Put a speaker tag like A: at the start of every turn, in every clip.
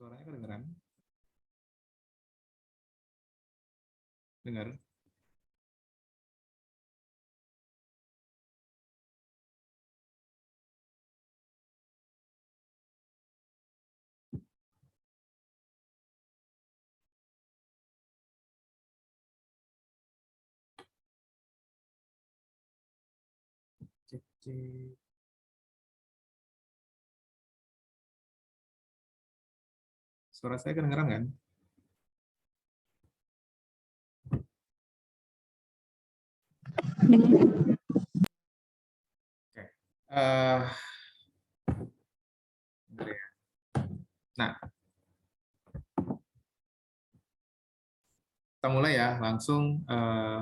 A: Suaranya kedengeran? Dengar? Cek, cek. Suara saya kedengeran kan? Oke. Bentar ya. Nah, kita mulai ya langsung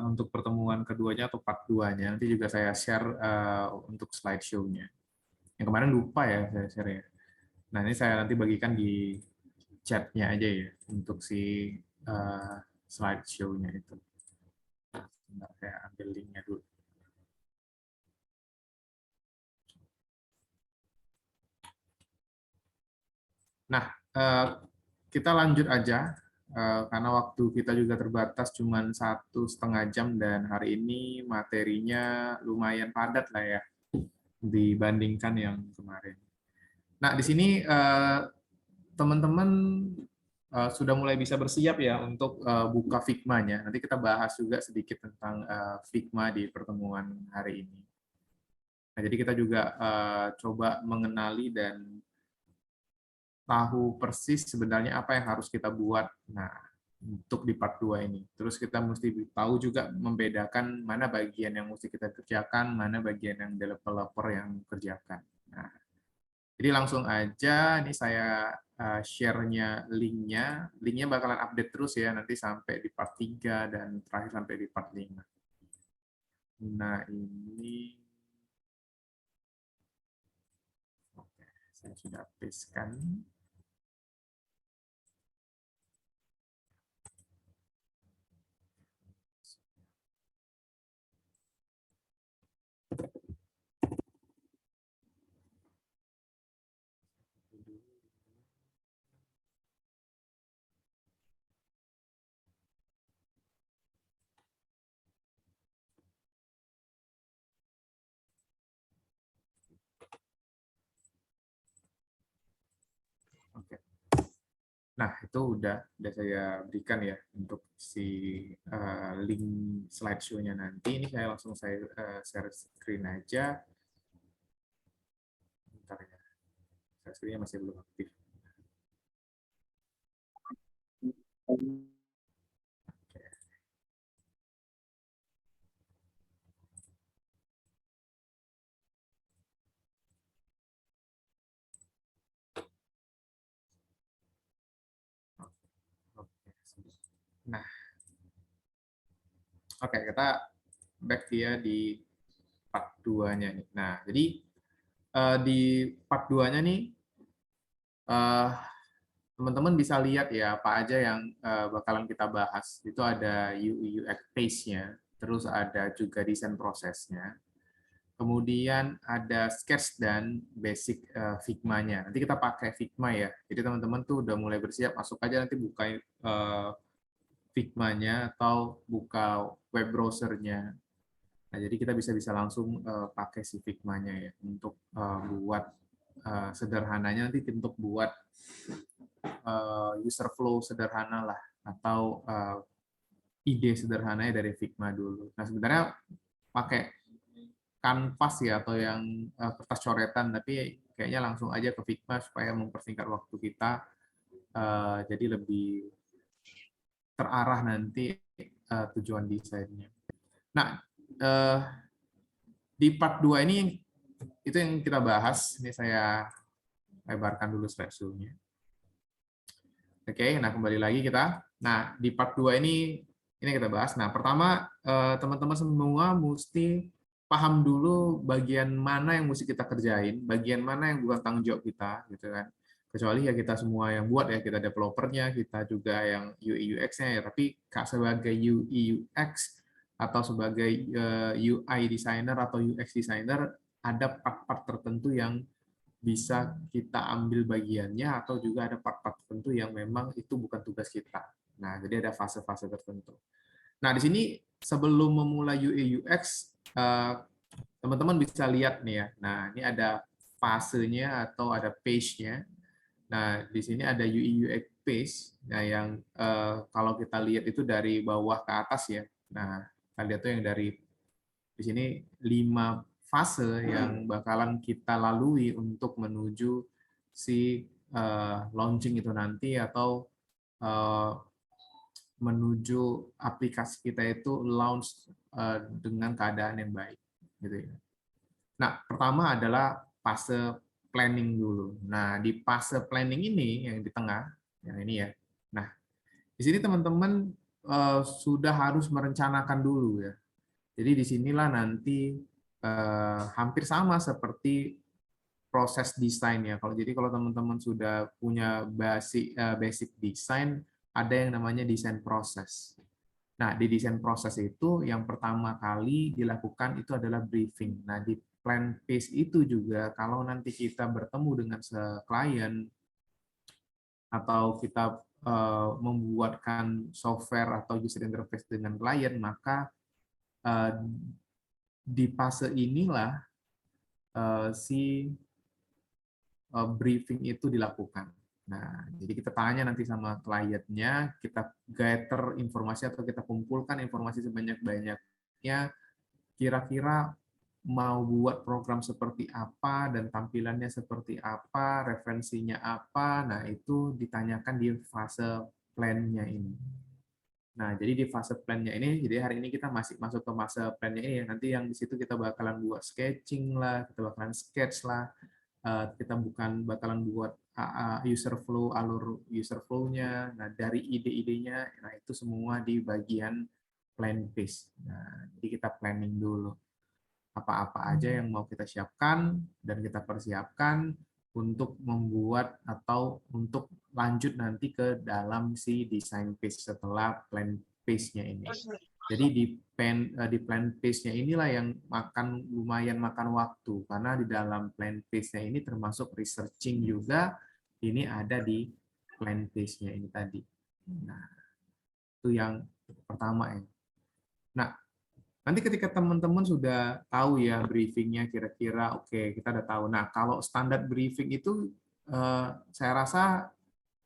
A: untuk pertemuan keduanya atau part 2-nya. Nanti juga saya share untuk slideshow-nya. Yang kemarin lupa ya saya share ya. Nah, ini saya nanti bagikan di chat-nya aja ya untuk si slideshow-nya itu. Bentar, saya ambil link-nya dulu. Nah, kita lanjut aja karena waktu kita juga terbatas cuma 1,5 jam dan hari ini materinya lumayan padat lah ya dibandingkan yang kemarin. Nah, di sini teman-teman sudah mulai bisa bersiap ya untuk buka Figma-nya. Nanti kita bahas juga sedikit tentang Figma di pertemuan hari ini. Nah, jadi kita juga coba mengenali dan tahu persis sebenarnya apa yang harus kita buat. Nah, untuk di part 2 ini. Terus kita mesti tahu juga membedakan mana bagian yang mesti kita kerjakan, mana bagian yang developer yang kerjakan. Nah, jadi langsung aja, ini saya share-nya link-nya. Link-nya bakalan update terus ya, nanti sampai di part 3 dan terakhir sampai di part 5. Nah, ini oke, saya sudah paste-kan. Oke. Nah, itu udah saya berikan ya untuk si link slideshow-nya nanti. Ini saya langsung share screen aja. Bentar ya. Share screen-nya masih belum aktif. Oke. Nah, oke, kita back ya di part 2-nya nih. Nah, jadi di part 2-nya nih teman-teman bisa lihat ya apa aja yang bakalan kita bahas. Itu ada UI UX phase-nya, terus ada juga desain prosesnya. Kemudian ada sketch dan basic Figma-nya. Nanti kita pakai Figma ya. Jadi teman-teman tuh udah mulai bersiap, masuk aja nanti buka Figma-nya atau buka web browser-nya. Nah, jadi kita bisa langsung pakai si Figma-nya ya untuk buat sederhananya nanti untuk buat user flow sederhana lah atau ide sederhananya dari Figma dulu. Nah, sebenarnya pakai kanvas ya atau yang kertas coretan, tapi kayaknya langsung aja ke Figma supaya mempersingkat waktu kita jadi lebih terarah nanti tujuan desainnya. Nah, di part 2 ini itu yang kita bahas. Ini saya lebarkan dulu slide-nya. Oke, nah kembali lagi kita. Nah, di part 2 ini kita bahas. Nah, pertama teman-teman semua mesti paham dulu bagian mana yang mesti kita kerjain, bagian mana yang bukan tanggung jawab kita, gitu kan. Kecuali ya kita semua yang buat ya, kita developernya, kita juga yang UI UX-nya ya, tapi sebagai UI UX atau sebagai UI designer atau UX designer ada part-part tertentu yang bisa kita ambil bagiannya atau juga ada part-part tertentu yang memang itu bukan tugas kita. Nah, jadi ada fase-fase tertentu. Nah, di sini sebelum memulai UI UX, teman-teman bisa lihat nih ya. Nah, ini ada fasenya atau ada page-nya. Nah, di sini ada UI UX page. Nah, yang kalau kita lihat itu dari bawah ke atas ya. Nah, kita lihat tuh yang dari di sini 5 fase yang bakalan kita lalui untuk menuju si launching itu nanti atau menuju aplikasi kita itu launch dengan keadaan yang baik gitu ya. Nah, pertama adalah fase planning dulu. Nah, di fase planning ini yang di tengah, yang ini ya. Nah, di sini teman-teman sudah harus merencanakan dulu ya. Jadi disinilah nanti hampir sama seperti proses desain ya. Kalau teman-teman sudah punya basic desain, ada yang namanya desain proses. Nah, di desain proses itu yang pertama kali dilakukan itu adalah briefing. Nah, di plan phase itu juga kalau nanti kita bertemu dengan klien atau kita membuatkan software atau user interface dengan klien, maka di fase inilah si briefing itu dilakukan. Nah, jadi kita tanya nanti sama kliennya, kita gather informasi atau kita kumpulkan informasi sebanyak-banyaknya, kira-kira mau buat program seperti apa dan tampilannya seperti apa, referensinya apa. Nah, itu ditanyakan di fase plan-nya ini. Nah, jadi di fase plan-nya ini, jadi hari ini kita masih masuk ke fase plan-nya ini. Nanti yang di situ kita bakalan buat sketching lah, kita bakalan sketch lah, kita bakalan buat user flow, alur user flow-nya. Nah, dari ide-idenya, nah itu semua di bagian plan phase. Nah, jadi kita planning dulu apa-apa aja yang mau kita siapkan dan kita persiapkan untuk membuat atau untuk lanjut nanti ke dalam si design phase setelah plan phase-nya ini. Jadi di plan phase-nya inilah yang lumayan makan waktu, karena di dalam plan phase-nya ini termasuk researching juga, ini ada di plan phase-nya ini tadi. Nah, itu yang pertama ya. Nah, nanti ketika teman-teman sudah tahu ya briefingnya kira-kira oke, kita udah tahu. Nah, kalau standar briefing itu saya rasa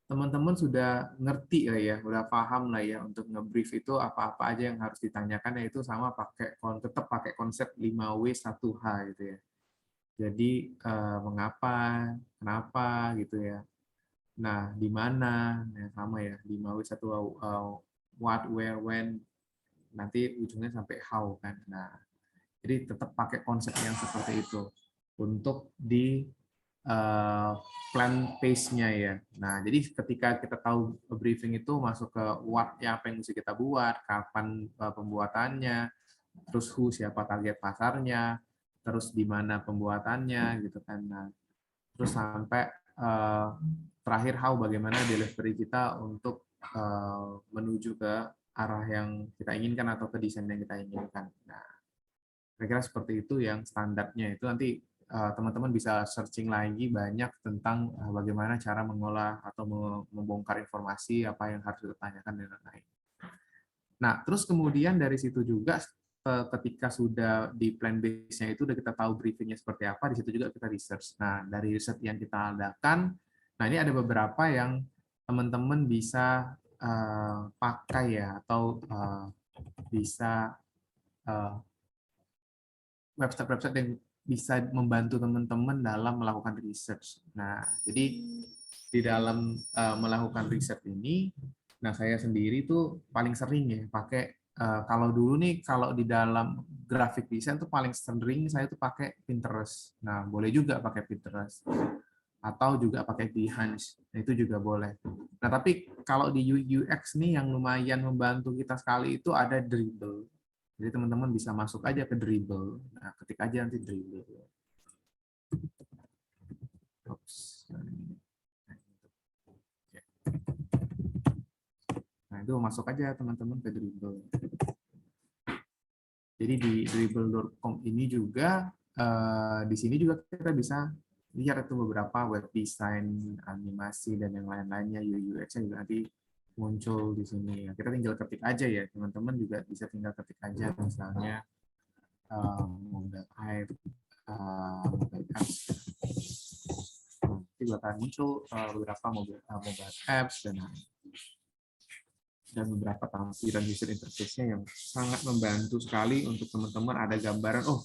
A: teman-teman sudah ngerti lah ya, udah paham lah ya untuk ngebrief itu apa-apa aja yang harus ditanyakan, yaitu sama tetap pakai konsep 5W 1H gitu ya. Jadi mengapa, kenapa gitu ya. Nah, di mana, ya, sama ya 5W 1H, what, where, when, nanti ujungnya sampai how kan. Nah, jadi tetap pakai konsep yang seperti itu untuk di plan pace-nya ya. Nah, jadi ketika kita tahu briefing itu masuk ke what ya, apa yang mesti kita buat, kapan pembuatannya, terus who siapa target pasarnya, terus di mana pembuatannya gitu kan. Nah, terus sampai terakhir how, bagaimana delivery kita untuk menuju ke arah yang kita inginkan atau ke desain yang kita inginkan. Nah, kira-kira seperti itu yang standarnya. Itu nanti teman-teman bisa searching lagi banyak tentang bagaimana cara mengolah atau membongkar informasi, apa yang harus ditanyakan dan lain-lain. Nah, terus kemudian dari situ juga ketika sudah di plan base-nya itu udah kita tahu briefingnya seperti apa, di situ juga kita research. Nah, dari riset yang kita adakan, nah ini ada beberapa yang teman-teman bisa pakai ya, atau bisa website-website yang bisa membantu teman-teman dalam melakukan research. Nah, jadi di dalam melakukan riset ini, nah saya sendiri tuh paling sering ya pakai kalau dulu nih, kalau di dalam graphic design tuh paling sering saya tuh pakai Pinterest. Nah, boleh juga pakai Pinterest atau juga pakai Behance. Nah, itu juga boleh. Nah, tapi kalau di UX nih yang lumayan membantu kita sekali itu ada Dribbble. Jadi teman-teman bisa masuk aja ke Dribbble. Nah, ketik aja nanti Dribbble. Oops. Nah, itu masuk aja teman-teman ke Dribbble. Jadi di dribble.com ini juga di sini juga kita bisa lihat itu beberapa web design, animasi, dan yang lain-lainnya, UI UX-nya juga nanti muncul di sini. Kita tinggal ketik aja ya, teman-teman juga bisa tinggal ketik aja, misalnya mobile app, mobile apps. Nanti bakal muncul beberapa mobile apps dan beberapa tampilan user interface-nya yang sangat membantu sekali untuk teman-teman ada gambaran, oh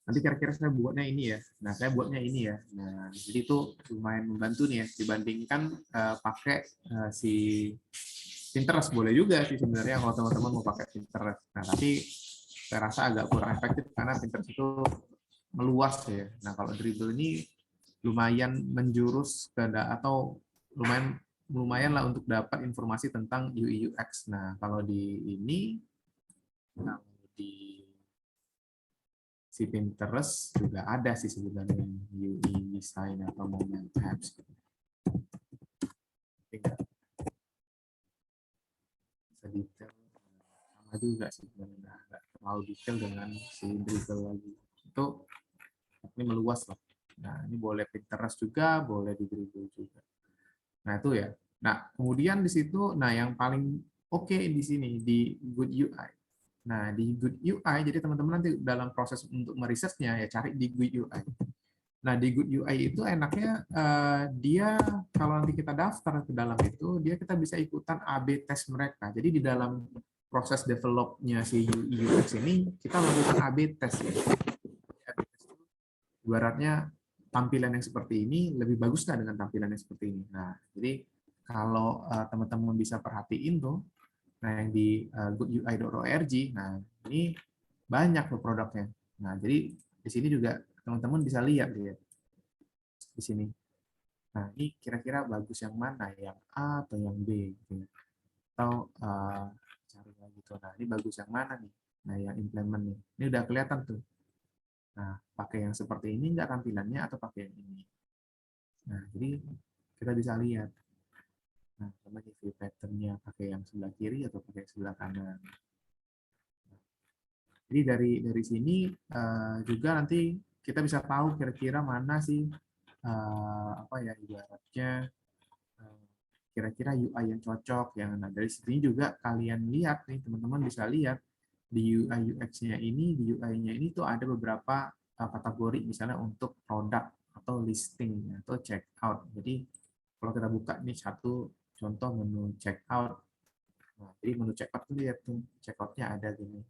A: nanti kira-kira saya buatnya ini ya, nah saya buatnya ini ya. Nah, jadi itu lumayan membantu nih ya, dibandingkan pakai si Pinterest. Boleh juga sih sebenarnya kalau teman-teman mau pakai Pinterest. Nah, tapi saya rasa agak kurang efektif karena Pinterest itu meluas ya. Nah, kalau Dribbble ini lumayan menjurus ke atau lumayan lumayan lah untuk dapat informasi tentang UI UX. Nah, kalau di ini, kalau di si Pinterest juga ada sih sebenarnya UI design atau mobile apps. Tapi nggak sedetail sama juga sih sebenarnya, nggak terlalu detail dengan si Dribbble lagi. Itu ini meluas lah. Nah, ini boleh Pinterest juga, boleh di Dribbble juga. Nah, itu ya. Nah, kemudian di situ, nah yang paling oke di sini, di Good UI. Nah, di Good UI, jadi teman-teman nanti dalam proses untuk merisetnya, ya cari di Good UI. Nah, di Good UI itu enaknya dia, kalau nanti kita daftar ke dalam itu, dia kita bisa ikutan A/B test mereka. Jadi di dalam proses develop-nya si UI UX ini, kita lakukan A/B test. Ya. Ibaratnya tampilan yang seperti ini lebih bagus nggak dengan tampilan yang seperti ini. Nah, jadi kalau teman-teman bisa perhatiin tuh, nah yang di goodui.org, nah ini banyak loh produknya. Nah, jadi di sini juga teman-teman bisa lihat ya di sini. Nah, ini kira-kira bagus yang mana, yang A atau yang B, gitu. Atau cari lagi tuh. Nah, ini bagus yang mana nih? Nah, yang implement nih. Ini udah kelihatan tuh. Nah, pakai yang seperti ini nggak tampilannya atau pakai yang ini. Nah, jadi kita bisa lihat. Nah, sama view pattern-nya pakai yang sebelah kiri atau pakai yang sebelah kanan. Jadi dari sini juga nanti kita bisa tahu kira-kira mana sih apa ya ibaratnya kira-kira UI yang cocok yang nah dari sini juga kalian lihat nih teman-teman bisa lihat di UI UX-nya ini di UI-nya ini tuh ada beberapa kategori misalnya untuk produk atau listing atau checkout. Jadi kalau kita buka nih satu contoh menu checkout. Nah, jadi menu checkout tuh lihat tuh checkout-nya ada gini.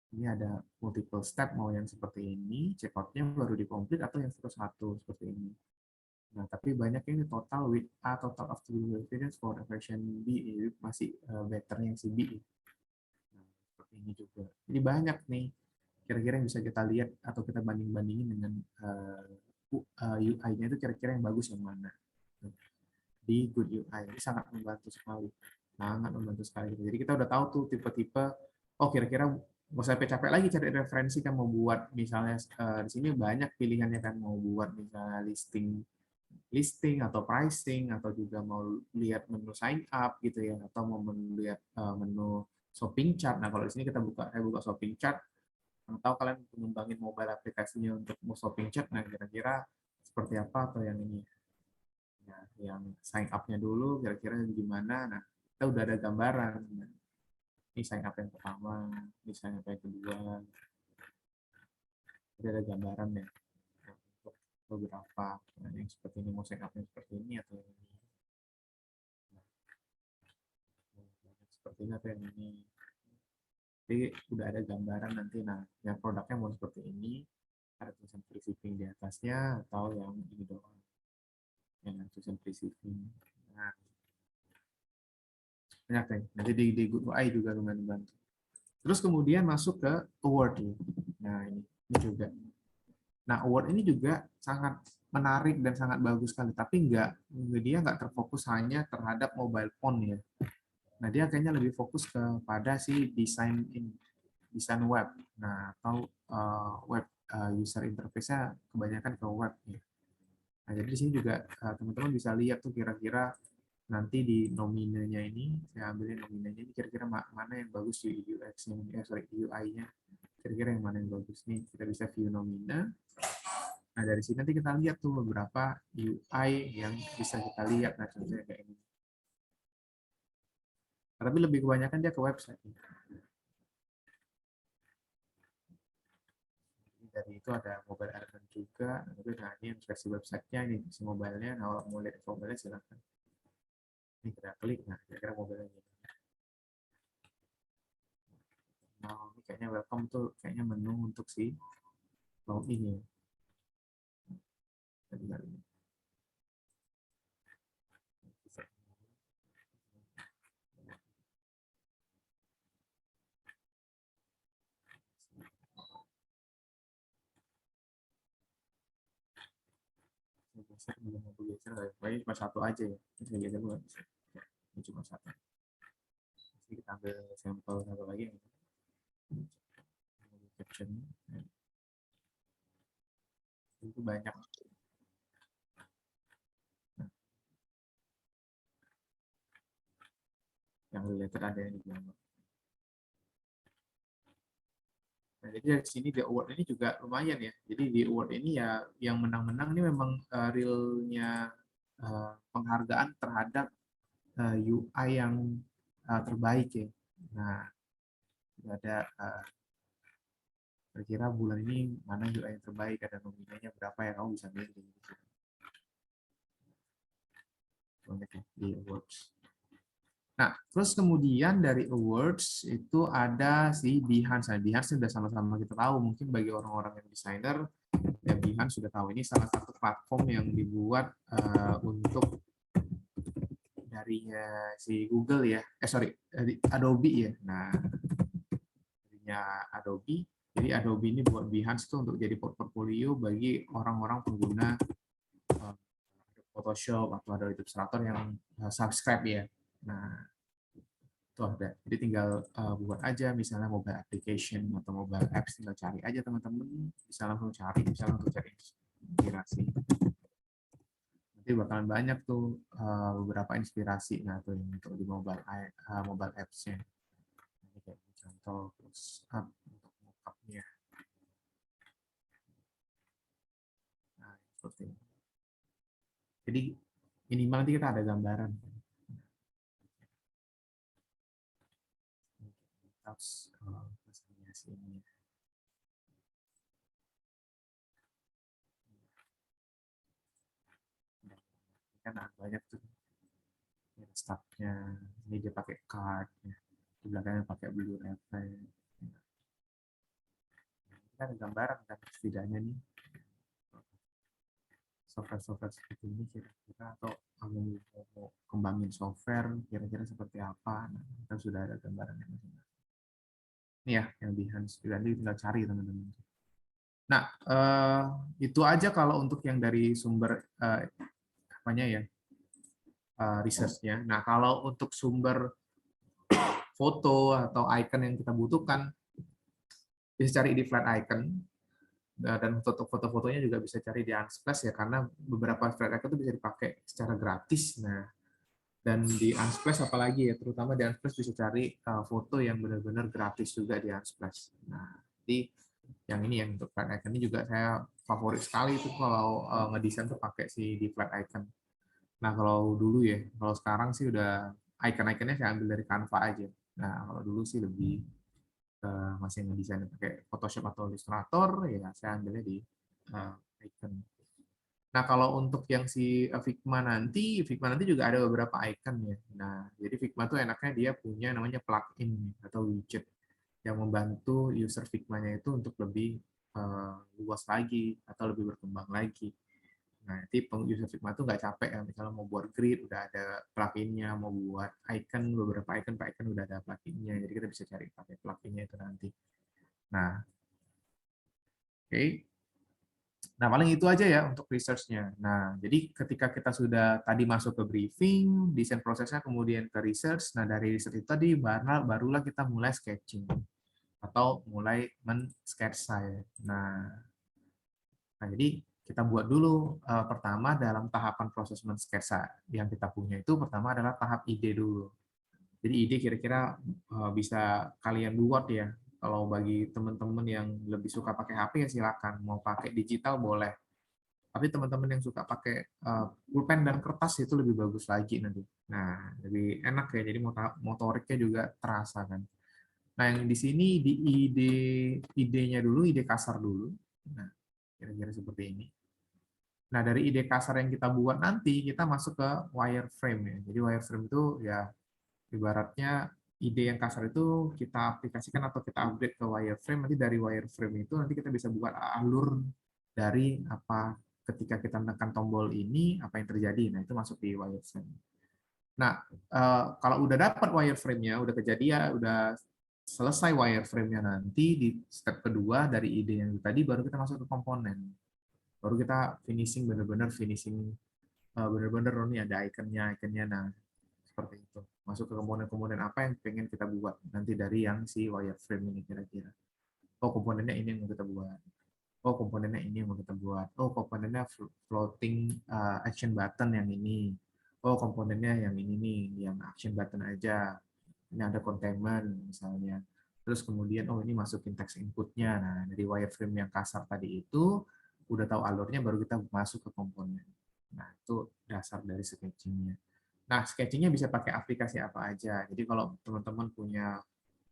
A: Ini ada multiple step, mau yang seperti ini, checkout-nya baru dikomplit atau yang satu-satu seperti ini. Nah, tapi banyak ini total with A, total of the evidence for version B, masih better yang si B. Nah, seperti ini juga. Jadi banyak nih, kira-kira yang bisa kita lihat atau kita banding-bandingin dengan UI-nya itu kira-kira yang bagus yang mana. Di Good UI, ini sangat membantu sekali. Sangat membantu sekali. Jadi kita udah tahu tuh tipe-tipe, oh kira-kira nggak usah capek lagi cari referensi kan mau buat misalnya di sini banyak pilihannya kan mau buat misalnya listing atau pricing atau juga mau lihat menu sign up gitu ya atau mau melihat menu shopping chart. Nah kalau di sini saya buka shopping chart atau kalian mengembangin mobile aplikasinya untuk mau shopping chart. Nah kira-kira seperti apa atau yang ini ya, yang sign up-nya dulu kira-kira gimana. Nah kita udah ada gambaran. Ini sign up yang pertama, ini sign up yang kedua. Jadi ada gambaran ya untuk beberapa yang seperti ini mau sign up yang seperti ini atau yang ini. Seperti ini atau yang ini. Jadi udah ada gambaran nanti. Nah, yang produknya mau seperti ini, ada tulisan free shipping di atasnya atau yang ini doang. Yang tulisan free shipping. Nah, banyak deh. Nanti di Good UI juga lumayan membantu. Terus kemudian masuk ke award. Nah, ini juga. Nah, award ini juga sangat menarik dan sangat bagus sekali, tapi dia nggak terfokus hanya terhadap mobile phone ya. Nah, dia kayaknya lebih fokus kepada si desain web. Nah, atau web user interface-nya kebanyakan ke web ya. Nah, jadi di sini juga teman-teman bisa lihat tuh kira-kira nanti di nominenya ini, saya ambilin nominenya ini kira-kira mana yang bagus di UX-nya, UI-nya. Kira-kira yang mana yang bagus nih. Kita bisa view nomina. Nah, dari sini nanti kita lihat tuh beberapa UI yang bisa kita lihat. Nah, contohnya kayak ini. Tapi lebih kebanyakan dia ke website. Dari itu ada mobile element juga. Nah, ini versi websitenya, ini versi mobile-nya. Nah, kalau mau lihat mobile-nya silakan. Ini kita klik, nah kira-kira mobile-nya. Nah, ini kayaknya welcome tuh, kayaknya menu untuk si login ya. Belum mau geser, kayaknya cuma satu aja ya. Ini geser dulu, ini cuma satu. Jadi kita ambil sampel satu lagi. Caption. Itu banyak. Yang related ada yang di dalam. Nah, jadi dari sini di award ini juga lumayan ya. Jadi di award ini ya yang menang-menang ini memang realnya penghargaan terhadap UI yang terbaik ya. Nah, ada kira-kira bulan ini mana UI yang terbaik, ada nominalnya berapa ya, kamu bisa milih gitu. Banyak ya di awards. Nah, terus kemudian dari awards itu ada si Behance. Nah, Behance sudah sama-sama kita tahu, mungkin bagi orang-orang yang desainer, ya Behance sudah tahu ini salah satu platform yang dibuat untuk dari si Google ya, sorry, dari Adobe ya. Nah, darinya Adobe, jadi Adobe ini buat Behance itu untuk jadi portfolio bagi orang-orang pengguna Photoshop atau Adobe Illustrator yang subscribe ya. Nah, itu ada. Jadi tinggal buat aja misalnya mobile application atau mobile apps, tinggal cari aja teman-teman, bisa langsung cari, bisa langsung cari inspirasi. Nanti bakalan banyak tuh beberapa inspirasi. Nah, tuh untuk di mobile apps-nya. Ini kayak contoh close up untuk mock-up-nya. Nah, seperti ini. Jadi minimal nanti kita ada gambaran. Terus ini kan banyak tuh stacknya. Ini dia pakai card, di belakangnya pakai blue effect. Kita ada gambaran kan setidaknya nih software-software seperti ini kira-kira, atau kamu mau kembangin software kira-kira seperti apa. Nah, kita sudah ada gambarannya masing-masing. Ini ya yang Behance, nanti tinggal cari teman-teman. Nah, itu aja kalau untuk yang dari sumber apanya ya, research-nya. Nah, kalau untuk sumber foto atau icon yang kita butuhkan, bisa cari di Flat Icon, dan foto-fotonya juga bisa cari di Unsplash ya, karena beberapa Flat Icon itu bisa dipakai secara gratis. Nah, dan di Unsplash apalagi ya, terutama di Unsplash bisa cari foto yang benar-benar gratis juga di Unsplash. Nah, jadi yang ini yang untuk Flat Icon ini juga saya favorit sekali itu kalau ngedesain tuh pakai si di Flat Icon. Nah, kalau dulu ya, kalau sekarang sih udah icon-iconnya saya ambil dari Canva aja. Nah, kalau dulu sih lebih masih ngedesain pakai Photoshop atau Illustrator, ya saya ambilnya di icon. Nah, kalau untuk yang si Figma nanti juga ada beberapa icon ya. Nah, jadi Figma tuh enaknya dia punya namanya plugin atau widget yang membantu user Figma-nya itu untuk lebih luas lagi atau lebih berkembang lagi. Nah, nanti user Figma tuh nggak capek ya, misalnya mau buat grid udah ada pluginnya, mau buat icon, beberapa icon per icon udah ada pluginnya, jadi kita bisa cari pakai pluginnya itu nanti. Nah, oke. Nah, paling itu aja ya untuk research-nya. Nah, jadi ketika kita sudah tadi masuk ke briefing, desain prosesnya, kemudian ke research, nah dari research itu tadi barulah kita mulai sketching atau mulai men-sketsa ya. Nah, jadi kita buat dulu pertama dalam tahapan proses men-sketsa yang kita punya itu pertama adalah tahap ide dulu. Jadi ide kira-kira bisa kalian buat ya. Kalau bagi teman-teman yang lebih suka pakai HP ya silakan. Mau pakai digital boleh. Tapi teman-teman yang suka pakai pulpen dan kertas itu lebih bagus lagi nanti. Nah, lebih enak ya, jadi motoriknya juga terasa kan. Nah, yang di sini di idenya dulu, ide kasar dulu. Nah, kira-kira seperti ini. Nah, dari ide kasar yang kita buat nanti, kita masuk ke wireframe ya. Jadi wireframe itu ya ibaratnya ide yang kasar itu kita aplikasikan atau kita upgrade ke wireframe. Nanti dari wireframe itu nanti kita bisa buat alur dari apa ketika kita menekan tombol ini apa yang terjadi. Nah, itu masuk di wireframe. Nah, kalau udah dapat wireframe-nya, udah kejadian, udah selesai wireframe-nya nanti di step kedua dari ide yang tadi baru kita masuk ke komponen. Baru kita finishing benar-benar finishing benar-benar oh ini ada ikonnya. Nah, seperti itu. Masuk ke komponen-komponen apa yang pengen kita buat nanti dari yang si wireframe ini kira-kira. Oh, komponennya ini yang mau kita buat. Oh, komponennya ini yang mau kita buat. Oh, komponennya floating action button yang ini. Oh, komponennya yang ini nih, yang action button aja. Ini ada containment misalnya. Terus kemudian, oh ini masukin text inputnya. Nah, dari wireframe yang kasar tadi itu, udah tahu alurnya, baru kita masuk ke komponen. Nah, itu dasar dari sketchingnya. Nah, sketchingnya bisa pakai aplikasi apa aja. Jadi kalau teman-teman punya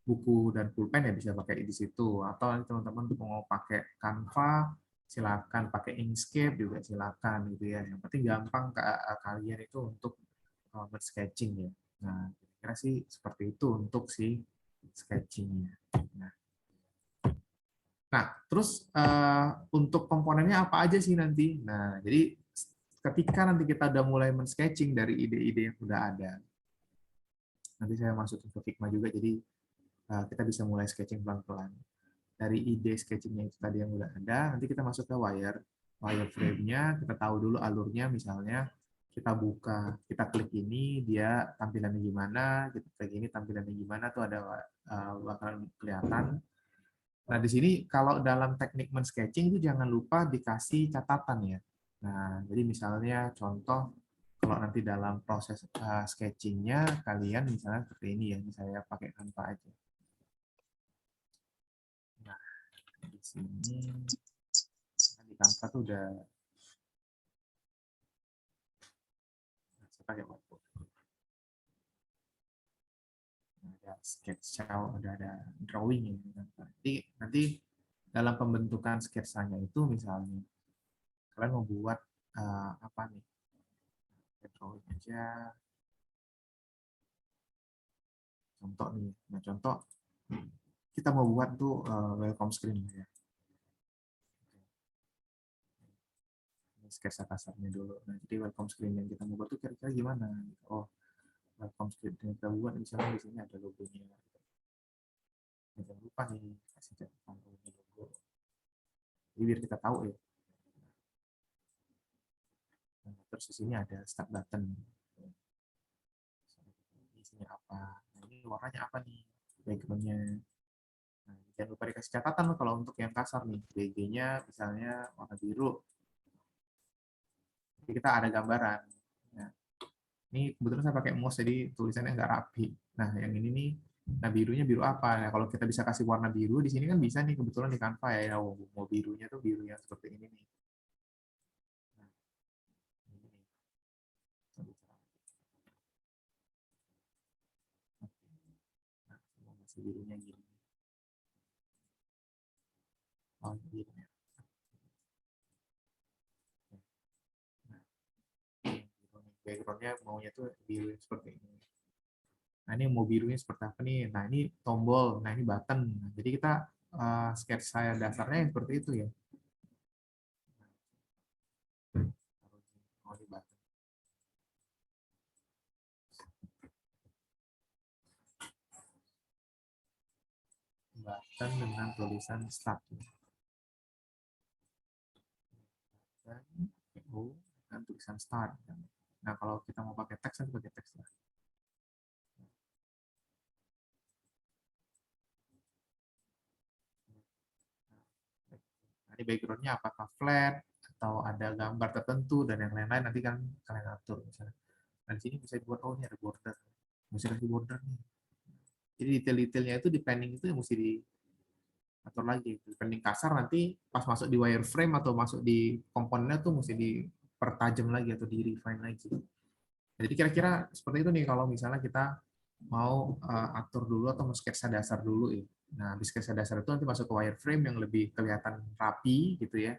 A: buku dan pulpen ya bisa pakai di situ. Atau teman-teman mau pakai Canva, silakan pakai Inkscape juga silakan gitu ya. Yang penting gampang kalian itu untuk sketching ya. Nah, kira-kira sih seperti itu untuk si sketchingnya. Nah, terus untuk komponennya apa aja sih nanti? Nah, jadi ketika nanti kita udah mulai men-sketching dari ide-ide yang udah ada, nanti saya masukin ke Figma juga, jadi kita bisa mulai sketching pelan-pelan. Dari ide sketchingnya itu tadi yang udah ada, nanti kita masuk ke wireframe-nya, kita tahu dulu alurnya, misalnya kita buka, kita klik ini, dia tampilannya gimana, kita klik ini tampilannya gimana, tuh ada bakalan kelihatan. Nah, di sini kalau dalam teknik men-sketching itu jangan lupa dikasih catatan ya. Nah, jadi misalnya contoh kalau nanti dalam proses sketching-nya kalian misalnya seperti ini ya, saya pakai Canva aja. Nah, di sini di Canva tuh udah saya pakai whiteboard. Ada sketsa, ada drawing ya. Nanti dalam pembentukan sketsanya itu misalnya kalian mau buat apa nih? Drawing aja. Contoh nih. Nah, contoh kita mau buat tuh welcome screen ya. Ini sketsa kasarnya dulu. Nah, jadi welcome screen yang kita mau buat tuh kira-kira gimana? Oh, welcome screen yang kita buat misalnya di sini ada logonya. Jangan lupa nih kasih catatan logo. Jadi biar kita tahu ya. Nah, terus di sini ada start button. Isinya apa? Nah, ini warnanya apa nih? Background-nya. Nah, jangan lupa dikasih catatan kalau untuk yang kasar nih. BG-nya misalnya warna biru. Jadi kita ada gambaran. Nah, ini kebetulan saya pakai mouse jadi tulisannya nggak rapi. Nah, yang ini nih, nah birunya biru apa? Nah, kalau kita bisa kasih warna biru di sini kan bisa nih kebetulan di Canva ya. Oh, mau birunya tuh biru yang seperti ini nih. Nah, ini nih. Nah, mau masih birunya gini. Oh, gini ya. Nah, background-nya maunya tuh biru seperti ini. Nah, ini mau birunya seperti apa nih? Nah, ini tombol, nah ini button. Nah, jadi kita sketsa dasarnya seperti itu ya. Oh, ini button. Button dengan tulisan start. Dan dengan tulisan start. Nah, kalau kita mau pakai teks, kan pakai teks lah. Nah, ini background-nya apakah flat, atau ada gambar tertentu, dan yang lain-lain nanti kan kalian atur. Misalnya. Nah, di sini bisa buat, oh ini ada border. Mesti kasih border nih. Jadi detail-detailnya itu di planning itu yang mesti atur lagi. Depending kasar nanti pas masuk di wireframe atau masuk di komponennya tuh mesti dipertajam lagi atau di refine lagi. Jadi kira-kira seperti itu nih kalau misalnya kita mau atur dulu atau mau sketsa dasar dulu ya. Nah, di sketsa dasar itu nanti masuk ke wireframe yang lebih kelihatan rapi gitu ya.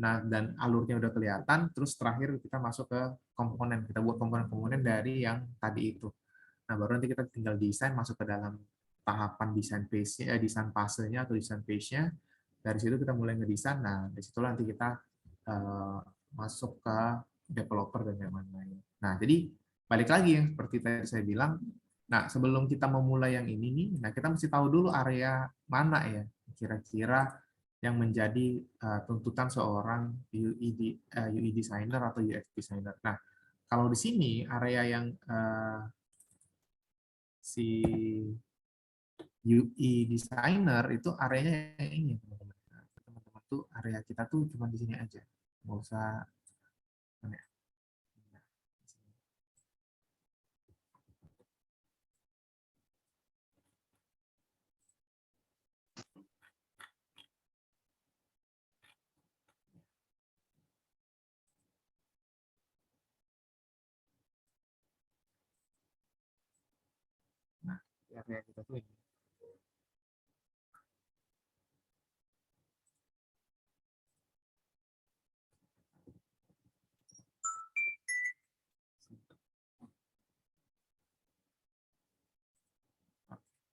A: Nah, dan alurnya udah kelihatan, terus terakhir kita masuk ke komponen. Kita buat komponen-komponen dari yang tadi itu. Nah, baru nanti kita tinggal desain masuk ke dalam tahapan desain phase-nya, desain fasenya atau desain phase-nya. Dari situ kita mulai ngedesain. Nah, dari situ nanti kita masuk ke developer dan yang lain-lain. Nah, jadi balik lagi yang seperti tadi saya bilang, nah sebelum kita memulai yang ini nih, nah kita mesti tahu dulu area mana ya kira-kira yang menjadi tuntutan seorang UI designer atau UX designer. Nah, kalau di sini area yang si UI designer itu areanya yang ini, teman-teman. Teman-teman tuh area kita tuh cuma di sini aja, nggak usah. Nah, area kita tuh ini.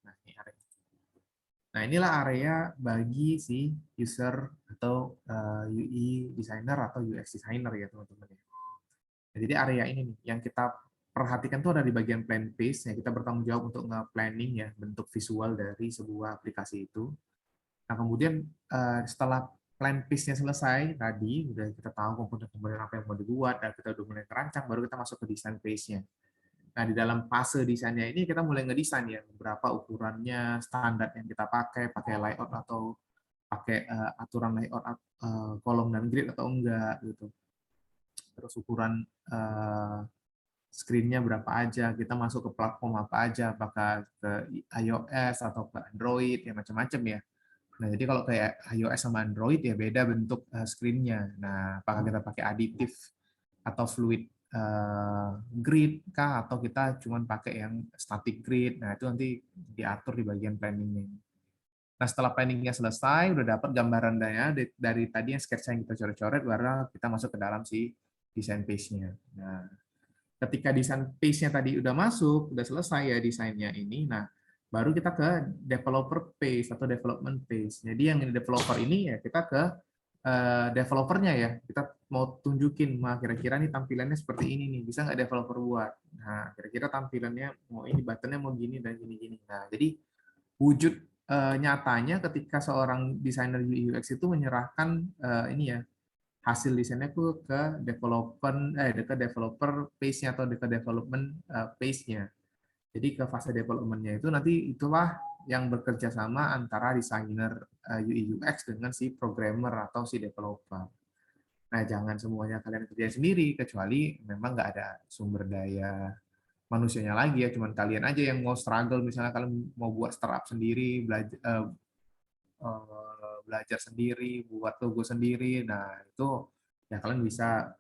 A: Nah, ini area. Nah, inilah area bagi si user atau UI designer atau UX designer ya, teman-teman. Nah, jadi area ini nih yang kita perhatikan tuh ada di bagian plan page, ya kita bertanggung jawab untuk nge-planning ya bentuk visual dari sebuah aplikasi itu. Nah, kemudian setelah plan page-nya selesai tadi, udah kita tahu komponen-komponen apa yang mau dibuat, dan kita udah mulai merancang, baru kita masuk ke desain page-nya. Nah, di dalam fase desainnya ini kita mulai ngedesain ya, berapa ukurannya, standar yang kita pakai layout atau pakai aturan layout kolom dan grid atau enggak gitu. Terus ukuran screen-nya berapa aja, kita masuk ke platform apa aja, apakah ke iOS atau ke Android, ya macam-macam ya. Nah, jadi kalau kayak iOS sama Android ya beda bentuk screen-nya. Nah, apakah kita pakai additive atau fluid grid kah, atau kita cuma pakai yang static grid. Nah, itu nanti diatur di bagian planning-nya. Nah, setelah planningnya selesai, udah dapat gambaran dari tadi yang sketsa yang kita coret-coret, baru kita masuk ke dalam si desain page-nya. Nah, ketika desain page-nya tadi udah masuk, udah selesai ya desainnya ini, nah baru kita ke developer page atau development page. Jadi yang developer ini ya kita ke developernya ya, kita mau tunjukin, kira-kira nih tampilannya seperti ini nih, bisa nggak developer buat? Nah, kira-kira tampilannya mau ini, buttonnya mau gini dan gini-gini. Nah, jadi wujud nyatanya ketika seorang desainer UI UX itu menyerahkan ini ya, hasil desainnya tuh ke developer page-nya atau ke development page-nya. Jadi ke fase development-nya itu nanti itulah yang bekerja sama antara desainer UI UX dengan si programmer atau si developer. Nah, jangan semuanya kalian kerjain sendiri, kecuali memang nggak ada sumber daya manusianya lagi ya, cuman kalian aja yang mau struggle, misalnya kalian mau buat startup sendiri, belajar sendiri, buat logo sendiri, nah itu ya kalian bisa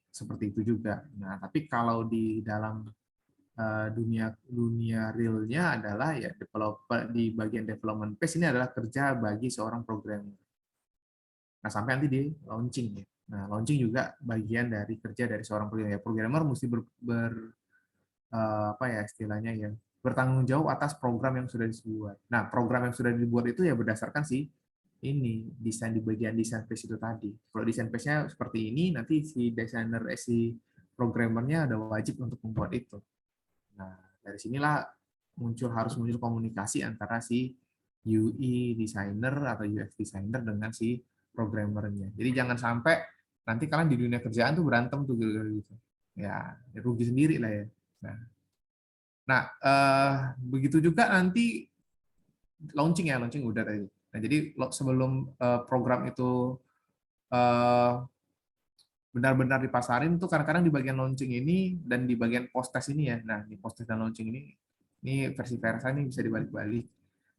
A: seperti itu juga. Nah, tapi kalau di dalam dunia dunia realnya adalah ya developer di bagian development phase ini adalah kerja bagi seorang programmer. Nah, sampai nanti di launching ya. Nah, launching juga bagian dari kerja dari seorang programmer. Ya, programmer mesti apa ya istilahnya ya, bertanggung jawab atas program yang sudah dibuat. Nah, program yang sudah dibuat itu ya berdasarkan si ini desain di bagian desain phase itu tadi. Kalau desain phase-nya seperti ini, nanti si desainer si programmernya ada wajib untuk membuat itu. Nah, dari sinilah harus muncul komunikasi antara si UI designer atau UX designer dengan si programmernya. Jadi jangan sampai nanti kalian di dunia kerjaan tuh berantem tuh gitu. Ya, rugi sendiri lah ya. Nah, begitu juga nanti launching ya, launching udah tadi. Nah, jadi sebelum program itu benar-benar dipasarin tuh kadang-kadang di bagian launching ini dan di bagian post test ini ya. Nah, di post test dan launching ini versi Versa ini bisa dibalik-balik.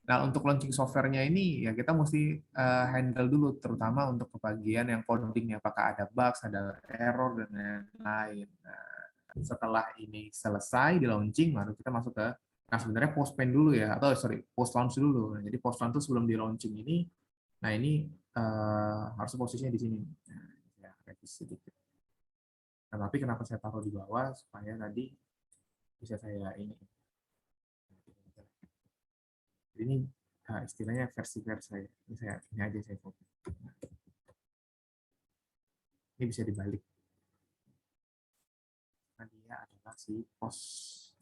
A: Nah, untuk launching software-nya ini ya kita mesti handle dulu, terutama untuk kebagian yang coding, apakah ada bugs, ada error dan lain-lain. Nah, setelah ini selesai di launching, baru kita masuk ke sebenarnya post paint dulu ya, atau sorry post launch dulu. Nah, jadi post launch itu sebelum di launching ini, nah ini harus posisinya di sini. Nah, ya, revisi sedikit. Nah, tapi kenapa saya taruh di bawah supaya tadi bisa saya ini. Ini istilahnya versi-versi saya. Ini aja saya copy. Ini bisa dibalik. Nah, dia adalah si post.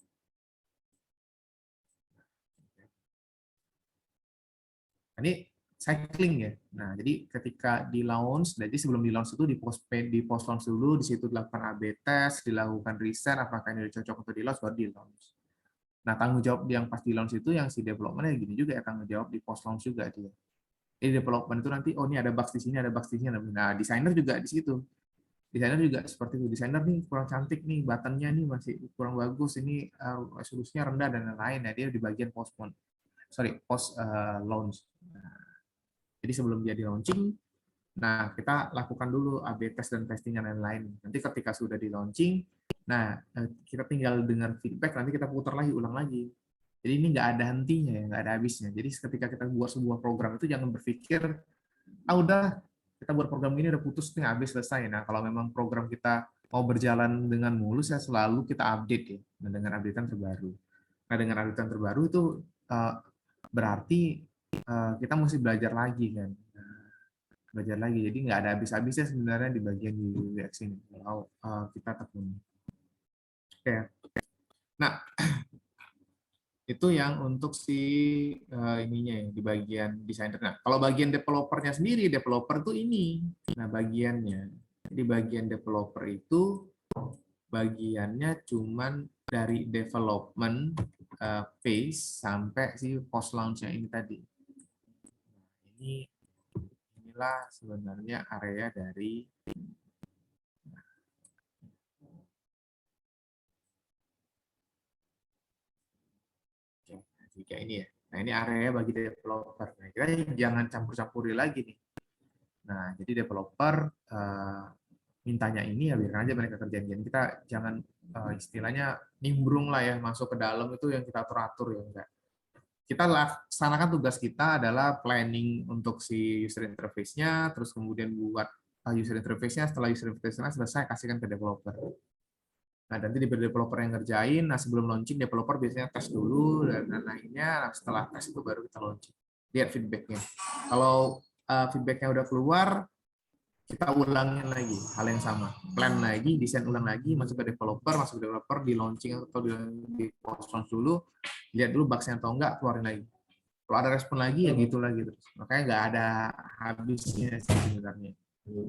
A: Ini cycling ya. Nah, jadi ketika di launch, jadi sebelum di launch itu di post launch dulu, di situ dilakukan A/B test, dilakukan riset apakah ini cocok untuk di launch, baru di launch. Nah, tanggung jawab yang pas di launch itu yang si development gini juga ya, tanggung jawab di post launch juga dia. Jadi development itu nanti, oh ini ada bugs di sini, ada bugs di sini. Nah, desainer juga di situ. Desainer juga seperti itu. Desainer nih kurang cantik nih, buttonnya nih masih kurang bagus, ini resolusinya rendah dan lain-lain. Nah, dia di bagian post launch. Jadi sebelum dia di launching, nah kita lakukan dulu A/B test dan testing dan lain-lain. Nanti ketika sudah di launching, nah kita tinggal dengar feedback, nanti kita putar lagi, ulang lagi. Jadi ini nggak ada hentinya ya, nggak ada habisnya. Jadi ketika kita buat sebuah program itu jangan berpikir, udah kita buat program ini udah putus nih habis selesai. Nah kalau memang program kita mau berjalan dengan mulus ya selalu kita update ya, dengan updatean terbaru. Nah dengan updatean terbaru itu berarti kita mesti belajar lagi kan, belajar lagi. Jadi nggak ada habis-habisnya sebenarnya di bagian UX ini kalau kita tekuni. Oke. Nah itu yang untuk si ininya ya, di bagian desainer. Nah kalau bagian developernya sendiri, developer tuh ini. Nah bagiannya di bagian developer itu bagiannya cuman dari development phase sampai si post launch-nya ini tadi. Inilah sebenarnya area dari jika ini ya. Nah ini area bagi developer. Nah, kita jangan campur-campuri lagi nih. Nah jadi developer mintanya ini ya biarkan aja mereka kerjain. Jadi kita jangan istilahnya nimbrung lah ya masuk ke dalam itu yang kita atur-atur ya enggak. Kita laksanakan tugas kita adalah planning untuk si user interface-nya, terus kemudian buat user interface-nya, setelah user interface-nya selesai kasihkan ke developer. Nah, nanti di developer yang ngerjain, nah sebelum launching developer biasanya tes dulu dan lainnya, nah, setelah tes itu baru kita launching. Lihat feedback-nya. Kalau feedback-nya udah keluar, kita ulangin lagi hal yang sama. Plan lagi, desain ulang lagi, masuk ke developer di launching atau di post launch dulu, lihat dulu bugs-nya atau enggak, keluarin lagi. Kalau ada respon lagi, ya gitu lagi terus. Makanya nggak ada habisnya sih sebenarnya.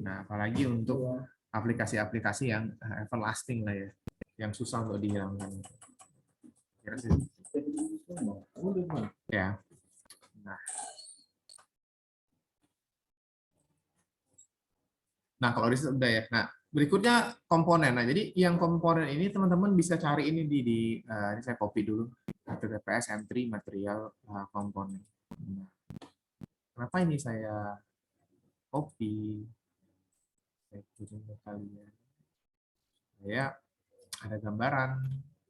A: Nah, apalagi untuk aplikasi-aplikasi yang everlasting lah ya, yang susah untuk dihilangkan. Ya. Nah, kalau riset udah ya. Nah, berikutnya komponen. Nah, jadi yang komponen ini teman-teman bisa cari ini ini saya copy dulu. HTTPS M3 material komponen. Nah, kenapa ini saya copy? Saya kirim ke kalian. Saya ada gambaran.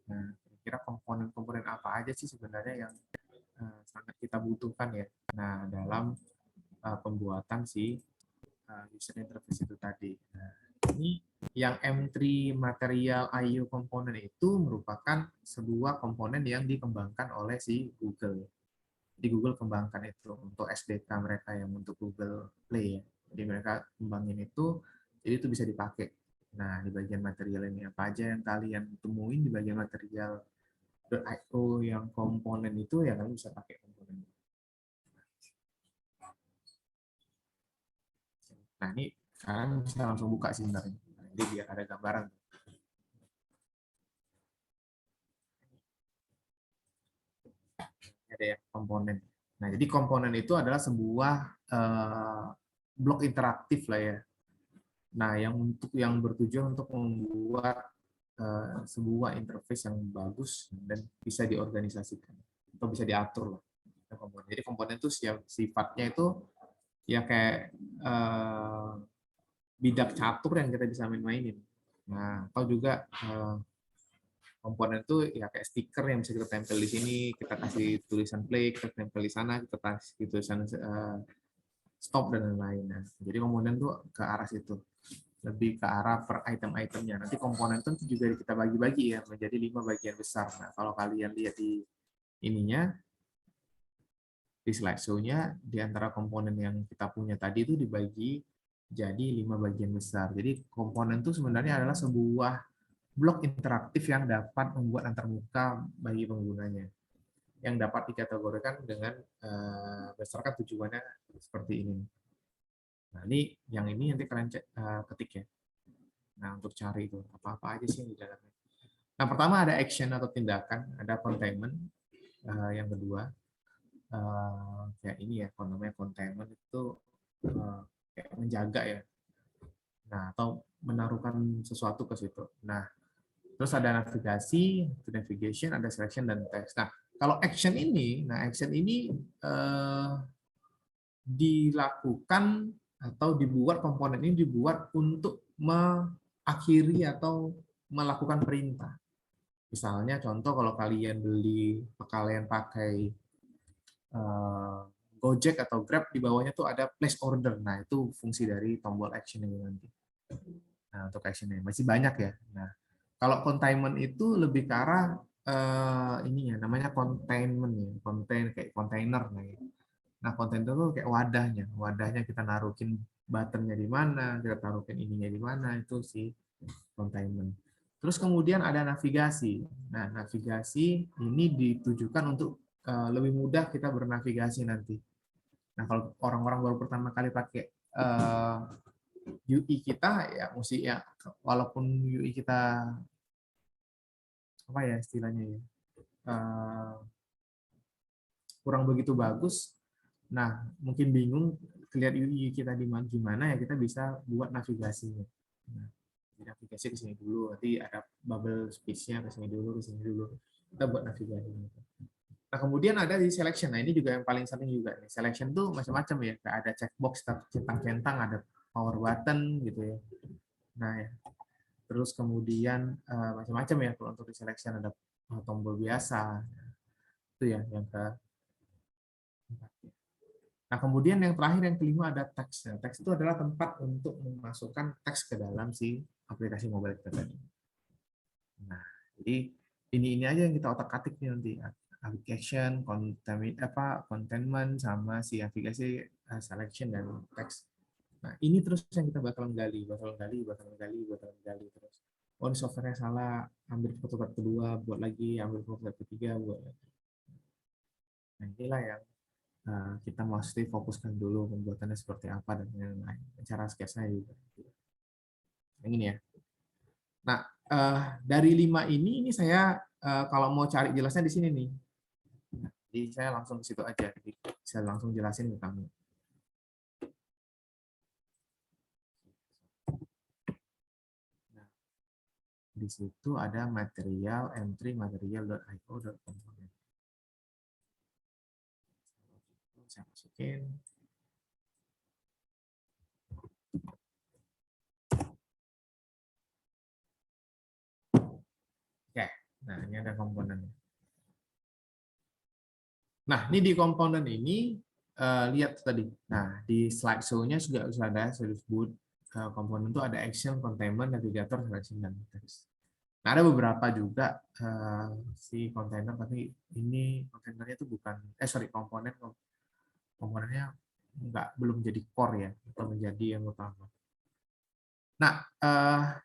A: Nah, kira-kira komponen-komponen apa aja sih sebenarnya yang sangat kita butuhkan ya. Nah, dalam pembuatan si user interface itu tadi. Nah, ini yang M3 Material IO komponen itu merupakan sebuah komponen yang dikembangkan oleh si Google. Di Google kembangkan itu untuk SDK mereka yang untuk Google Play. Jadi mereka kembangin itu, jadi itu bisa dipakai. Nah, di bagian material ini apa aja yang kalian temuin di bagian material .io yang komponen itu ya kalian bisa pakai komponen. Nah, ini sekarang bisa langsung buka sih sebenarnya. Jadi biar ada gambaran. Ada ya komponen. Nah, jadi komponen itu adalah sebuah blok interaktif lah ya. Nah, yang bertujuan untuk membuat sebuah interface yang bagus dan bisa diorganisasikan atau bisa diatur lah. komponen. Jadi komponen itu sifatnya itu ya kayak bidak catur yang kita bisa main-mainin. Nah, atau juga komponen itu ya kayak stiker yang bisa kita tempel di sini, kita kasih tulisan play, kita tempel di sana, kita kasih tulisan stop dan lain-lain. Nah, jadi komponen itu ke arah situ, lebih ke arah per item-itemnya. Nanti komponen itu juga kita bagi-bagi ya menjadi 5 bagian besar. Nah, kalau kalian lihat di ininya, di slide show-nya, di antara komponen yang kita punya tadi itu dibagi jadi 5 bagian besar. Jadi komponen itu sebenarnya adalah sebuah blok interaktif yang dapat membuat antarmuka bagi penggunanya, yang dapat dikategorikan dengan berdasarkan tujuannya seperti ini. Nah, ini nanti kalian ketik ya. Nah, untuk cari itu apa-apa aja sih yang di dalamnya. Nah, pertama ada action atau tindakan, ada containment, yang kedua kayak ini ya, namanya containment itu kayak menjaga ya. Nah, atau menaruhkan sesuatu ke situ. Nah, terus ada navigasi, navigation, ada selection dan text. Nah, kalau action ini, dilakukan atau dibuat komponen ini dibuat untuk mengakhiri atau melakukan perintah. Misalnya contoh kalau kalian pakai Gojek atau Grab, di bawahnya tuh ada place order. Nah, itu fungsi dari tombol action ini nanti. Nah, untuk actionnya masih banyak ya. Nah, kalau containment itu lebih ke arah ini ya, namanya containment ya, kayak container. Nah, container itu kayak wadahnya kita naruhin buttonnya di mana, kita taruhin ininya di mana, itu sih containment. Terus kemudian ada navigasi. Nah, navigasi ini ditujukan untuk lebih mudah kita bernavigasi nanti. Nah, kalau orang-orang baru pertama kali pakai UI kita, ya mesti ya, walaupun UI kita apa ya istilahnya ya, kurang begitu bagus. Nah, mungkin bingung lihat UI kita di gimana ya, kita bisa buat navigasinya. Nah, navigasi ke sini dulu, nanti ada bubble speech-nya ke sini dulu, kita buat navigasi. Nah, kemudian ada di selection. Nah, ini juga yang paling sering juga nih. Selection tuh macam-macam ya, kayak ada checkbox centang-centang, ada power button gitu ya. Nah, ya. Terus kemudian macam-macam ya kalau untuk di selection, ada tombol biasa. Itu ya yang ke. Nah, kemudian yang terakhir, yang kelima, ada teks. Nah, teks itu adalah tempat untuk memasukkan teks ke dalam si aplikasi mobile kita tadi. Nah, jadi ini aja yang kita otak-atik nih nanti. Application, containment, sama si aplikasi selection dan teks. Nah, ini terus yang kita bakal gali terus. Oh, ini software-nya salah, ambil foto kedua, buat lagi, ambil foto ketiga, buat lagi. Nah, inilah yang kita mesti fokuskan dulu pembuatannya seperti apa dan lain-lain. Cara sketsa juga. Yang ini ya. Nah, dari 5 ini saya kalau mau cari jelasnya di sini nih. Jadi saya langsung ke situ aja. Jadi saya langsung jelasin ke kamu. Nah, di situ ada material entry material.io.component. Saya masukin. Oke, nah ini ada komponennya. Nah, ini di komponen ini lihat tadi. Nah, di slide show-nya juga ada, saya sebut komponen itu ada action, containment, navigator, selection, dan text. Nah, ada beberapa juga si kontainer, tapi ini kontainernya itu bukan, komponennya belum jadi core ya, atau menjadi yang utama. Nah,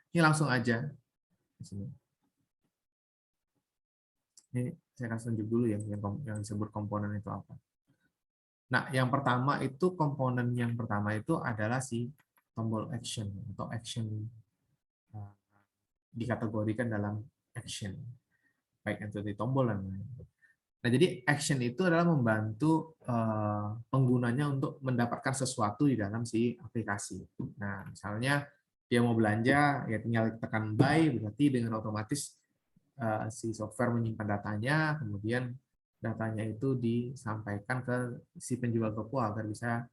A: ini langsung aja. Ini saya kasih tunjuk dulu ya, yang disebut komponen itu apa. Nah, yang pertama itu, komponen yang pertama itu adalah si tombol action, atau action dikategorikan dalam action, baik itu di tombol dan lain. Nah, jadi action itu adalah membantu penggunanya untuk mendapatkan sesuatu di dalam si aplikasi. Nah, misalnya dia mau belanja, ya tinggal tekan buy, berarti dengan otomatis si software menyimpan datanya, kemudian datanya itu disampaikan ke si penjual toko agar bisa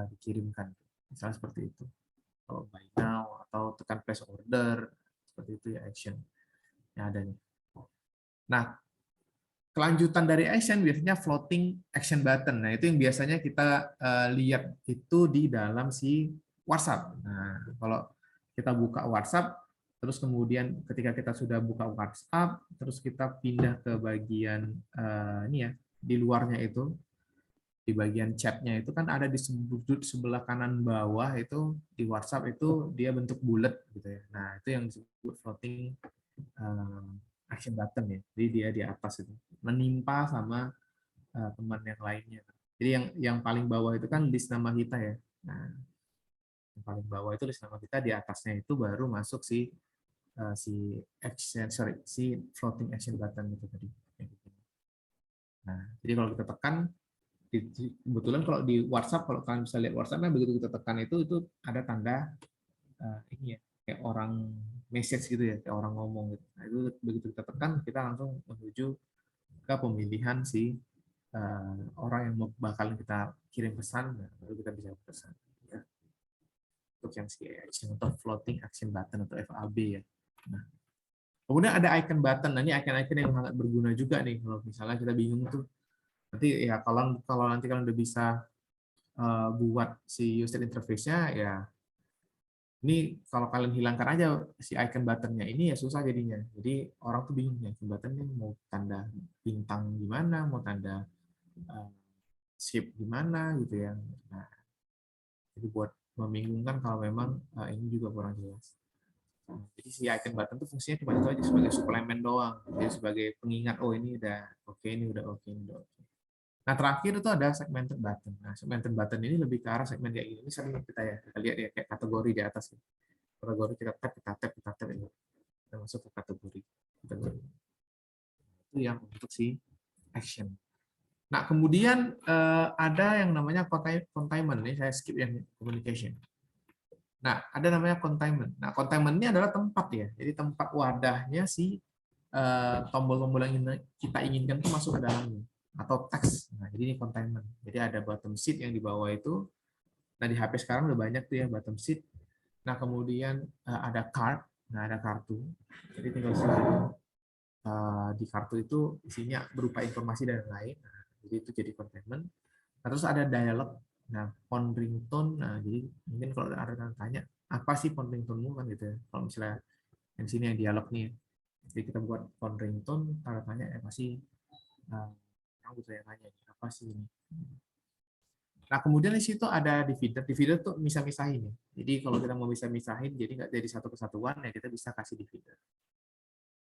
A: dikirimkan. Misalnya seperti itu. Kalau buy now atau tekan place order, seperti itu ya action yang ada nih. Nah, kelanjutan dari action biasanya floating action button. Nah, itu yang biasanya kita lihat itu di dalam si WhatsApp. Nah, kalau kita buka WhatsApp, terus kemudian ketika kita sudah buka WhatsApp, terus kita pindah ke bagian ini ya, di luarnya itu, di bagian chatnya itu kan ada di sudut sebelah kanan bawah itu di WhatsApp itu dia bentuk bulat gitu ya. Nah, itu yang disebut floating action button ya. Jadi dia di atas itu menimpa sama teman yang lainnya. Jadi yang paling bawah itu kan list nama kita ya. Nah, yang paling bawah itu list nama kita, di atasnya itu baru masuk si action, si floating action button itu tadi. Nah, jadi kalau kita tekan, kebetulan kalau di WhatsApp, kalau kalian bisa lihat WhatsApp, kan begitu kita tekan itu ada tanda ini ya, kayak orang message gitu ya, kayak orang ngomong gitu. Nah, itu begitu kita tekan, kita langsung menuju ke pemilihan si orang yang bakalan kita kirim pesan, nah, baru kita bisa pesan. Ya. Untuk yang si action atau floating action button atau FAB ya. Nah, kemudian ada icon button. Nah, ini icon-icon yang sangat berguna juga nih kalau misalnya kita bingung tuh. Nanti ya kalau nanti kalian udah bisa buat si user interface-nya ya, ini kalau kalian hilangkan aja si icon button-nya ini ya susah jadinya. Jadi orang tuh bingung ya, icon button ini mau tanda bintang gimana, mau tanda shape gimana gitu ya. Nah, jadi buat membingungkan kalau memang ini juga kurang jelas. Nah, jadi si icon button itu fungsinya cuma itu aja, sebagai suplemen doang. Jadi sebagai pengingat, oh ini udah oke, ini udah oke, ini udah oke. Nah, terakhir itu ada segmented button. Nah, segmented button ini lebih ke arah segmen kayak gini. Ini sering kita lihat ya, kayak kategori di atas. Ya. Kategori kita tap ini. Kita masuk ke kategori. Itu yang untuk si action. Nah, kemudian ada yang namanya containment. Ini saya skip yang communication. Nah, ada namanya containment. Nah, containment ini adalah tempat ya. Jadi tempat wadahnya si tombol-tombol yang kita inginkan itu masuk ke dalamnya, atau teks. Nah, jadi ini containment. Jadi ada bottom sheet yang di bawah itu. Nah, di HP sekarang udah banyak tuh ya bottom sheet. Nah, kemudian ada card. Nah, ada kartu. Jadi tinggal di kartu itu isinya berupa informasi dan lain. Nah, jadi itu jadi containment. Nah, terus ada dialog. Nah, phone ringtone. Nah, jadi mungkin kalau ada yang tanya, apa sih phone ringtone-mu kan gitu ya. Kalau misalnya yang sini yang dialog nih. Jadi kita buat phone ringtone, tanda tanya pasti kamu saya tanya apa sih ini. Nah, kemudian di situ ada divider. Divider tuh bisa misahin ya. Jadi kalau kita mau bisa misahin, jadi nggak jadi satu kesatuan ya, kita bisa kasih divider.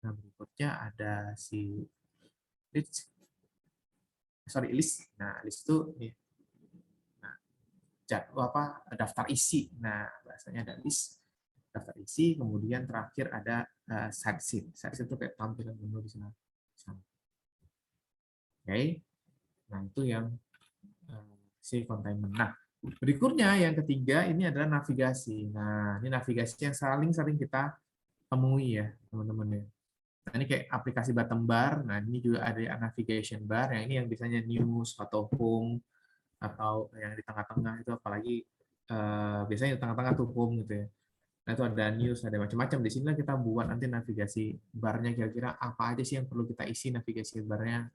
A: Nah, berikutnya ada si list. List. Nah, list itu nih. Nah, jadwal apa? Daftar isi. Nah, bahasanya ada list, daftar isi. Kemudian terakhir ada side sheet. Side sheet itu kayak tampilan menu di sana. Oke. Nah, itu yang si containment. Nah, berikutnya yang ketiga ini adalah navigasi. Nah, ini navigasi yang sering kita temui ya, teman-teman ya. Nah, ini kayak aplikasi bottom bar. Nah, ini juga ada navigation bar. Yang ini yang biasanya news atau home atau yang di tengah-tengah itu, apalagi biasanya di tengah-tengah tuh home gitu ya. Nah, itu ada news, ada macam-macam. Di sini kita buat nanti navigasi barnya, kira-kira apa aja sih yang perlu kita isi navigasi barnya.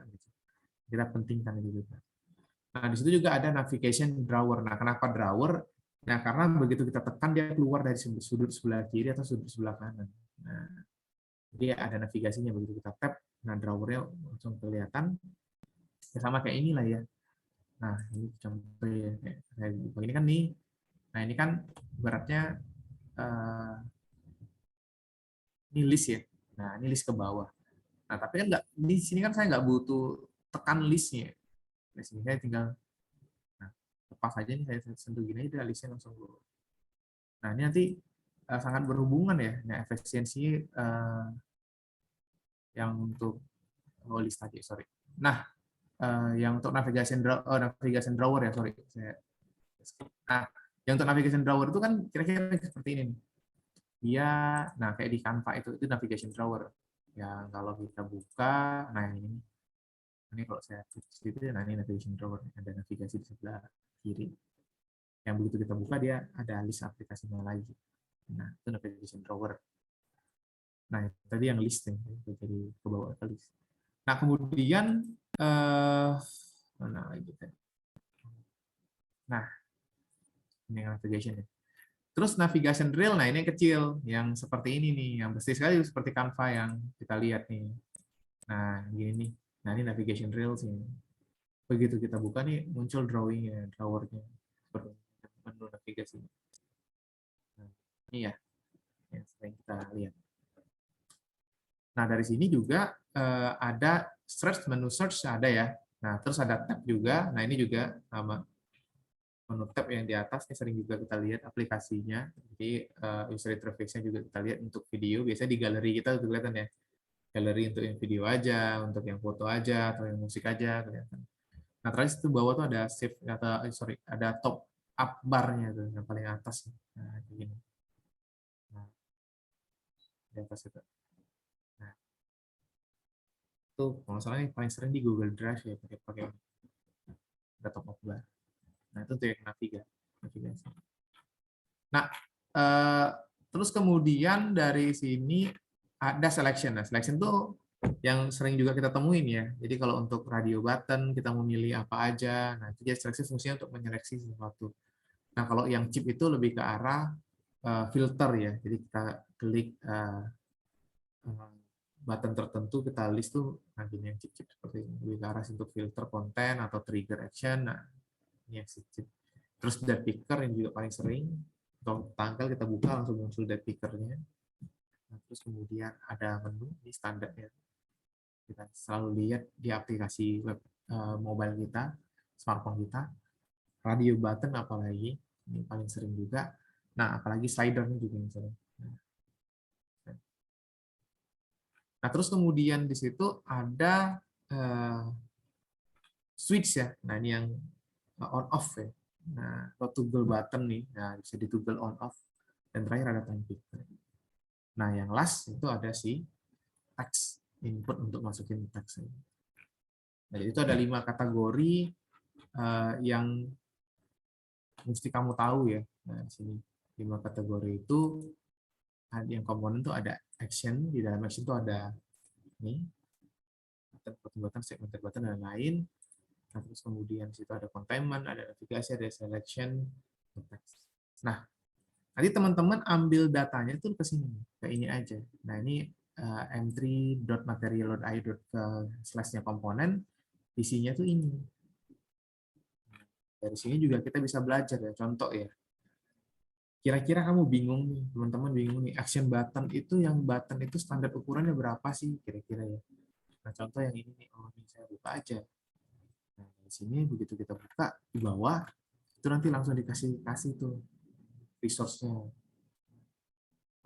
A: Kita pentingkan itu juga. Nah, di situ juga ada navigation drawer. Nah, kenapa drawer? Nah, karena begitu kita tekan, dia keluar dari sudut sebelah kiri atau sudut sebelah kanan. Nah, jadi ada navigasinya begitu kita tap, nah drawernya langsung kelihatan. Ya, sama kayak inilah ya. Nah, ini contoh ya. Kayak ini kan nih. Nah, ini kan beratnya ini list ya. Nah, ini list ke bawah. Nah, tapi kan nggak, di sini kan saya nggak butuh tekan listnya. Di sini saya tinggal lepas aja nih, saya sentuh gini aja listnya langsung keluar. Nah, ini nanti sangat berhubungan ya. Nah, efisiensi yang untuk list tadi, sorry. Nah, yang untuk navigation drawer ya, sorry. Nah, yang untuk navigation drawer itu kan kira-kira seperti ini. Dia, nah kayak di Canva itu navigation drawer. Ya, kalau kita buka, nah ini. Ini kalau saya klik situ, nah ini navigation drawer, ada navigasi di sebelah kiri. Yang begitu kita buka dia ada list aplikasinya lagi. Nah, itu navigation drawer. Nah, tadi yang list nih, jadi ke bawah ke list. Nah, kemudian mana lagi tadi? Nah, ini navigation ya. Terus navigation rail, nah ini yang kecil, yang seperti ini nih, yang bersih sekali seperti Canva yang kita lihat nih. Nah, gini nih. Nah, ini navigation rail sih. Begitu kita buka nih, muncul drawing-nya, drawer-nya. Seperti menu navigasi. Nah, ini ya, yang sering kita lihat. Nah, dari sini juga ada search, menu search ada ya. Nah, terus ada tab juga. Nah, ini juga sama menu tab yang di atas ini sering juga kita lihat aplikasinya. Jadi user interface-nya juga kita lihat untuk video. Biasanya di galeri kita udah kelihatan ya. Galeri untuk yang video aja, untuk yang foto aja, atau yang musik aja kelihatan. Nah, terus itu bawah tuh ada save atau ada top up bar-nya tuh yang paling atas. Nah, begini. Nah, di atas itu. Nah, itu kalau nggak salah yang paling sering di Google Drive ya pakai ada top up bar. Nah, itu untuk yang navigasi. Nah, terus kemudian dari sini ada selection. Nah, selection itu yang sering juga kita temuin ya. Jadi kalau untuk radio button, kita memilih apa aja. Nah, itu dia seleksi fungsinya untuk menyeleksi sesuatu. Nah, kalau yang chip itu lebih ke arah filter ya. Jadi kita klik button tertentu, kita list tuh, nah gini yang chip-chip seperti ini. Lebih ke arah untuk filter konten atau trigger action. Nah, ini yang chip. Terus date picker yang juga paling sering. Kalau tanggal kita buka langsung muncul date pickernya. Nah, terus kemudian ada menu di standar ya. Kita selalu lihat di aplikasi web mobile kita, smartphone kita, radio button apalagi ini paling sering juga. Nah, apalagi slidernya juga yang sering. Nah, terus kemudian di situ ada switch ya. Nah, ini yang on off ya. Nah, atau toggle button nih. Nah, bisa di toggle on off. Dan terakhir ada time picker. Nah, yang last itu ada si text input untuk masukin teks. Nah, itu ada 5 kategori yang mesti kamu tahu ya. Nah, di sini 5 kategori itu yang komponen itu ada action, di dalam action itu ada ini button, segmented button dan lain. Nah, terus kemudian situ ada containment, ada navigasi, ada selection, teks. Nah, nanti teman-teman ambil datanya itu ke sini, ke ini aja. Nah, ini m3.material.i//nya komponen, isinya tuh ini. Dari sini juga kita bisa belajar ya, contoh ya. Kira-kira kamu bingung nih, teman-teman bingung nih, action button itu yang button itu standar ukurannya berapa sih kira-kira ya. Nah, contoh yang ini nih, oh ini saya buka aja. Nah, di sini begitu kita buka di bawah, itu nanti langsung dikasih tuh resource-nya.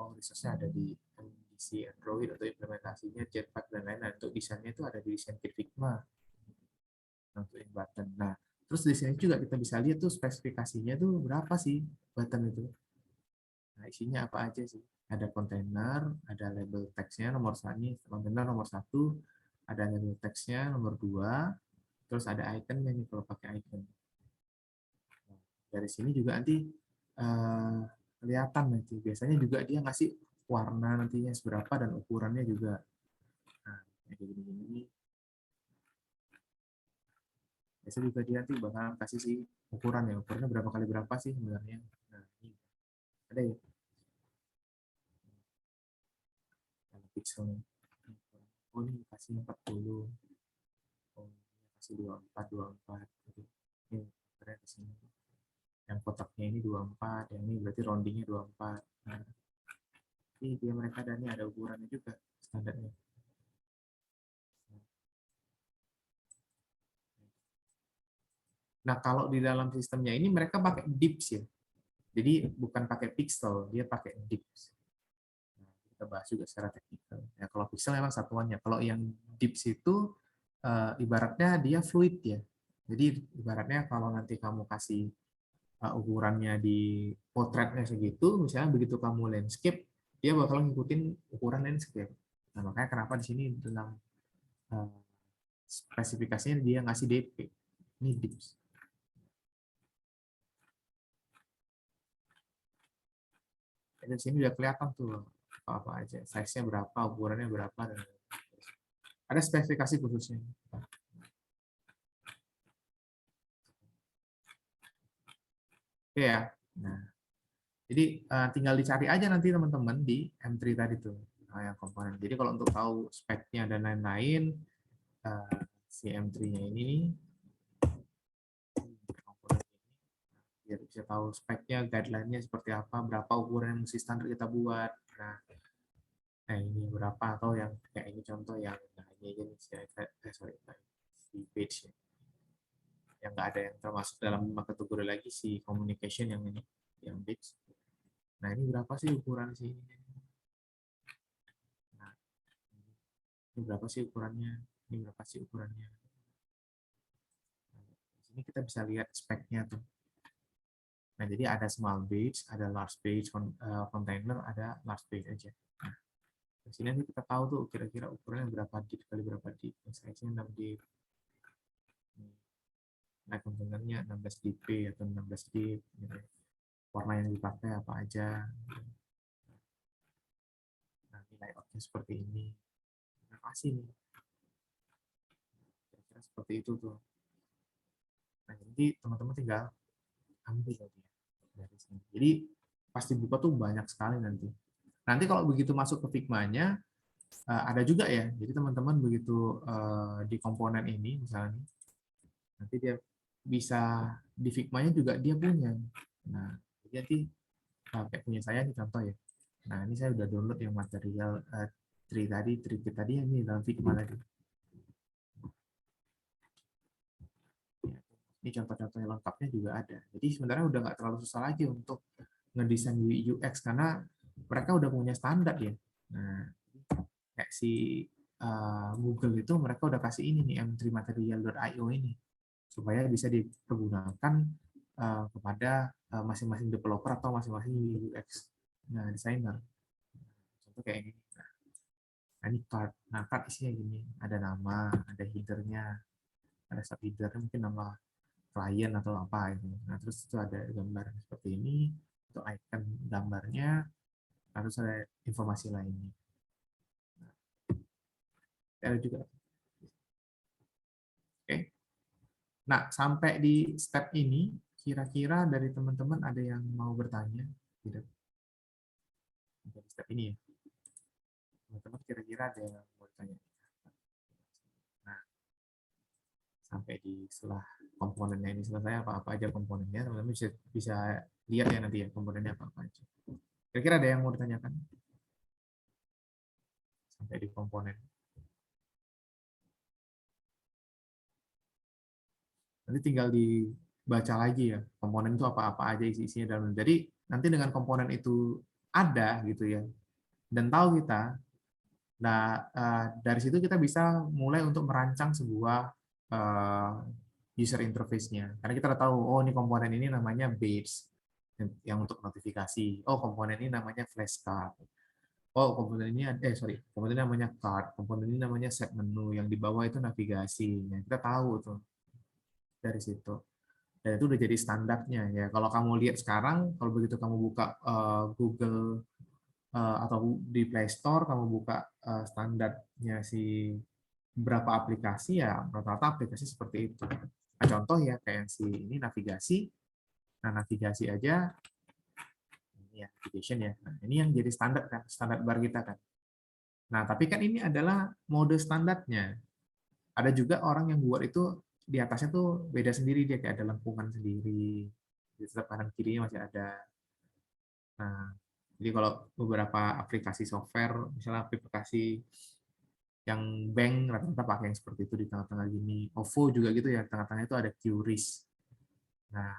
A: Oh, resource-nya ada di MVC Android atau implementasinya Jetpack dan lain-lain. Untuk desainnya itu ada di Scientific Figma. Untuk yang button. Nah, terus di sini juga kita bisa lihat tuh spesifikasinya tuh berapa sih button itu. Nah, isinya apa aja sih? Ada kontainer, ada label teksnya nomor 1, kontainer nomor 1, ada label teksnya nomor 2, terus ada iconnya nih kalau pakai icon. Nah, dari sini juga nanti kelihatan nanti. Biasanya juga dia ngasih warna nantinya seberapa dan ukurannya juga. Nah, kayak gini-gini. Biasanya juga dia nanti bakal kasih sih ukuran ya. Ukurannya berapa kali berapa sih sebenarnya. Nah, ini ada ya. Pixel. Oh, ini kasih 40. Oh, ini kasih 24. Jadi, ini keren di sini. Yang kotaknya ini 24, yang ini berarti roundingnya 24. Nah, ini dia mereka dan ini ada ukurannya juga standarnya. Nah, kalau di dalam sistemnya ini mereka pakai dips ya. Jadi bukan pakai pixel, dia pakai dips. Nah, kita bahas juga secara teknikal. Ya, kalau pixel memang satuannya. Kalau yang dips itu ibaratnya dia fluid ya. Jadi ibaratnya kalau nanti kamu kasih ukurannya di potretnya segitu, misalnya begitu kamu landscape, dia bakal ngikutin ukuran landscape. Nah, makanya kenapa di sini dalam spesifikasinya dia ngasih DP. Ini DIPS. Di sini udah kelihatan tuh apa aja, size-nya berapa, ukurannya berapa, dan ada spesifikasi khususnya. Oke ya. Nah, jadi tinggal dicari aja nanti teman-teman di M3 tadi tuh yang komponen. Jadi kalau untuk tahu speknya dan lain-lain, si M3-nya ini biar bisa tahu speknya, guideline-nya seperti apa, berapa ukuran yang mesti standar kita buat. Nah ini berapa, atau yang kayak ini contoh yang nah ini aja nih, sorry, si page yang nggak ada yang termasuk dalam kategori lagi si communication yang ini, yang page. Nah ini berapa sih ukuran sih? Nah, ini berapa sih ukurannya? Ini berapa sih ukurannya? Nah, di sini kita bisa lihat speknya tuh. Nah, jadi ada small page, ada large page, container, ada large page aja. Nah, di sini nanti kita tahu tuh kira-kira ukurannya berapa dip kali berapa dip. Size-nya 6 dip. Nah, kontainernya 16 dp atau 16 dip. Gitu. Warna yang dipakai apa aja. Nah, layoutnya seperti ini. Nah, pasti nih. Kira-kira seperti itu tuh. Nah, jadi teman-teman tinggal ambil tadi dari sini. Jadi pasti buka tuh banyak sekali nanti. Nanti kalau begitu masuk ke Figma-nya, ada juga ya. Jadi teman-teman begitu di komponen ini misalnya, nanti dia bisa di Figma-nya juga dia punya. Nah, jadi kayak punya saya nih contoh ya. Nah, ini saya udah download yang material tree kit tadi yang ini dalam Figma tadi. Ini contoh-contoh yang lengkapnya juga ada. Jadi sebenarnya udah nggak terlalu susah lagi untuk ngedesain UI UX karena mereka udah punya standar ya. Nah, kayak si Google itu mereka udah kasih ini nih m3material.io ini supaya bisa dipergunakan kepada masing-masing developer atau masing-masing UX designer. Contoh kayak ini. Nah, ini card. Nah, card isinya gini, ada nama, ada header-nya, ada sub-header-nya mungkin nama klien atau apa itu. Nah, terus itu ada gambar seperti ini, itu icon gambarnya, terus ada informasi lainnya. Ada juga. Oke. Nah, sampai di step ini, kira-kira dari teman-teman ada yang mau bertanya? Tidak. Dari step ini ya. Teman-teman kira-kira ada yang mau bertanya? Nah, sampai di setelah komponennya ini selesai, apa-apa aja komponennya, teman-teman bisa lihat ya nanti ya komponennya apa-apa aja. Kira-kira ada yang mau ditanyakan? Sampai di komponen. Nanti tinggal dibaca lagi ya, komponen itu apa-apa aja isi-isinya dalam. Jadi nanti dengan komponen itu ada gitu ya, dan tahu kita, nah dari situ kita bisa mulai untuk merancang sebuah user interface-nya. Karena kita udah tahu, oh ini komponen ini namanya base yang untuk notifikasi. Oh komponen ini namanya flashcard. Oh komponen ini komponen ini namanya card. Komponen ini namanya set menu. Yang di bawah itu navigasi. Nah, kita tahu tuh dari situ. Dan itu udah jadi standarnya ya. Kalau kamu lihat sekarang, kalau begitu kamu buka Google atau di Play Store, kamu buka standarnya si berapa aplikasi ya, rata-rata aplikasi seperti itu. Nah, contoh ya kayak si ini navigasi. Nah, navigasi aja ini ya, navigation ya. Nah, ini yang jadi standar kan, standar bar kita kan. Nah, tapi kan ini adalah mode standarnya. Ada juga orang yang buat itu di atasnya tuh beda sendiri, dia kayak ada lengkungan sendiri. Di tetap kanan kirinya masih ada. Nah, jadi kalau beberapa aplikasi software, misalnya aplikasi yang bank rata-rata pakai yang seperti itu di tengah-tengah gini. OVO juga gitu ya, tengah-tengah itu ada QRIS. Nah,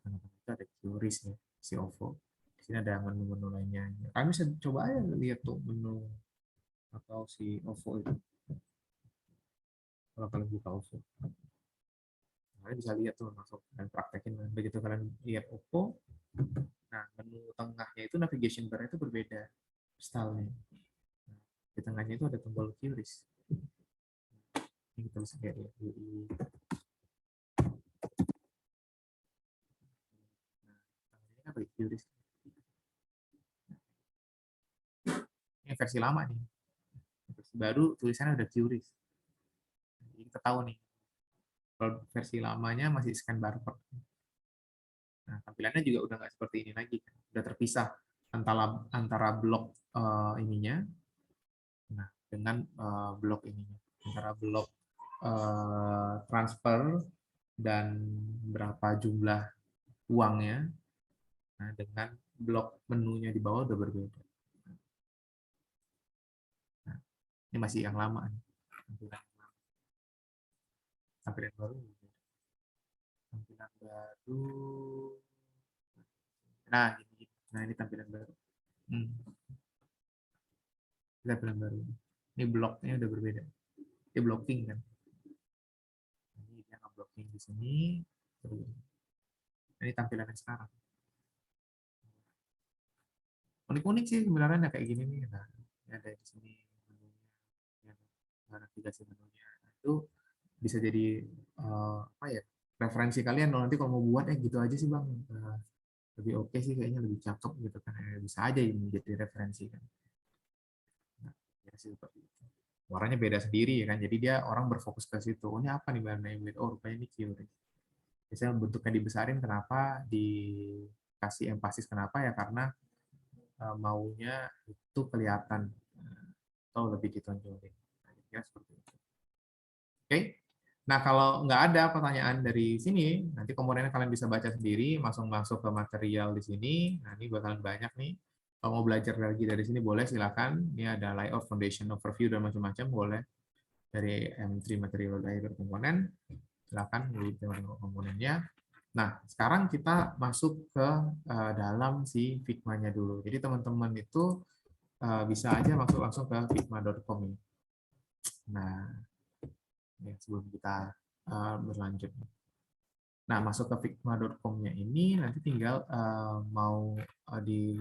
A: tengah-tengah itu ada QRIS ya, si OVO. Di sini ada menu-menu lainnya. Kami bisa coba aja lihat tuh menu atau si OVO itu. Kalau kalian buka OVO. Kalian bisa lihat tuh langsung dan praktekin. Begitu kalian lihat OVO, nah menu tengahnya itu navigation bar itu berbeda stylenya. Nah, di tengahnya itu ada tombol QRIS. Ini tulis kayak UI. Nah, ini QRIS. Ini versi lama nih. Versi baru tulisannya udah QRIS. Jadi kita tahu nih. Kalau versi lamanya masih scan barcode. Nah, tampilannya juga udah nggak seperti ini lagi. Udah terpisah antara blok ininya, nah, dengan blok ininya. Antara blok transfer dan berapa jumlah uangnya, nah, dengan blok menunya di bawah udah berbeda. Nah, ini masih yang lama nih. Tampilan baru. Tampilan baru. Nah, ini tampilan baru. Tampilan baru. Ini bloknya udah berbeda. Dia blocking kan. Ini dia nge-blocking di sini. Ini tampilannya sekarang. Unik-unik sih sebenarnya kayak gini nih. Nah, ada di sini menunya, navigasi menunya. Nah, itu bisa jadi apa ya? Referensi kalian nanti kalau mau buat gitu aja sih bang. Lebih oke sih kayaknya, lebih cakep gitu kan. Bisa aja ini menjadi referensi kan. Nah, ya sih seperti itu. Warnanya beda sendiri ya kan. Jadi dia orang berfokus ke situ. Oh, ini apa nih Mbak Naimit? Oh, rupanya ini QRIS. Biasanya bentuknya dibesarin, kenapa? Dikasih empasis kenapa ya? Karena maunya itu kelihatan atau lebih ditonjolin. Nah, ya, seperti itu. Oke. Nah, kalau nggak ada pertanyaan dari sini, nanti komponennya kalian bisa baca sendiri, masuk ke material di sini. Nah, ini bakalan banyak nih. Kalau mau belajar lagi dari sini boleh, silakan. Ini ada layout, foundation, overview, dan macam-macam boleh. Dari M3 material driver komponen, silakan di komponennya. Nah, sekarang kita masuk ke dalam si Figma-nya dulu. Jadi teman-teman itu bisa aja masuk langsung ke figma.com. Nah, ya, sebelum kita berlanjut. Nah, masuk ke figma.com-nya ini nanti tinggal mau di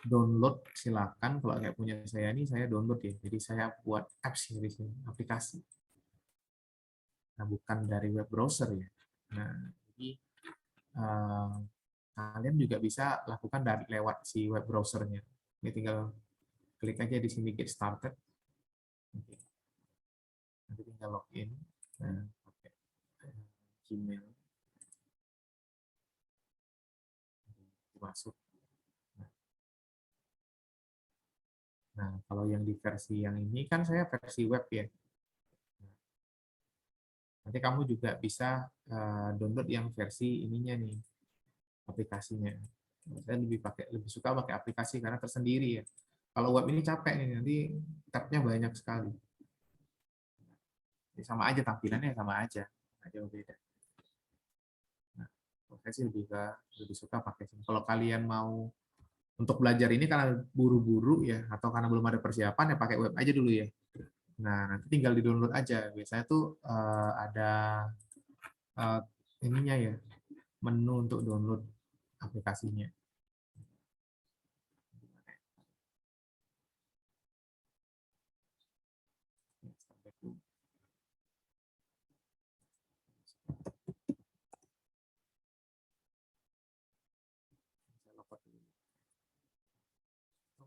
A: download, silakan. Kalau kayak punya saya ini, saya download ya. Jadi saya buat apps di sini, aplikasi. Nah, bukan dari web browser ya. Nah, jadi kalian juga bisa lakukan dari lewat si web browsernya. Ini tinggal klik aja di sini get started. Nanti tinggal login. Nah, pakai Gmail. Masuk. Nah, kalau yang di versi yang ini kan saya versi web ya. Nanti kamu juga bisa download yang versi ininya nih, aplikasinya. Saya lebih suka pakai aplikasi karena tersendiri ya. Kalau web ini capek nih, nanti tab-nya banyak sekali. Jadi sama aja tampilannya, sama aja, nggak jauh beda. Nah, saya sih lebih suka pakai sini. Kalau kalian mau untuk belajar ini karena buru-buru ya, atau karena belum ada persiapan ya pakai web aja dulu ya. Nah, nanti tinggal di-download aja. Biasanya tuh ada ininya ya, menu untuk download aplikasinya.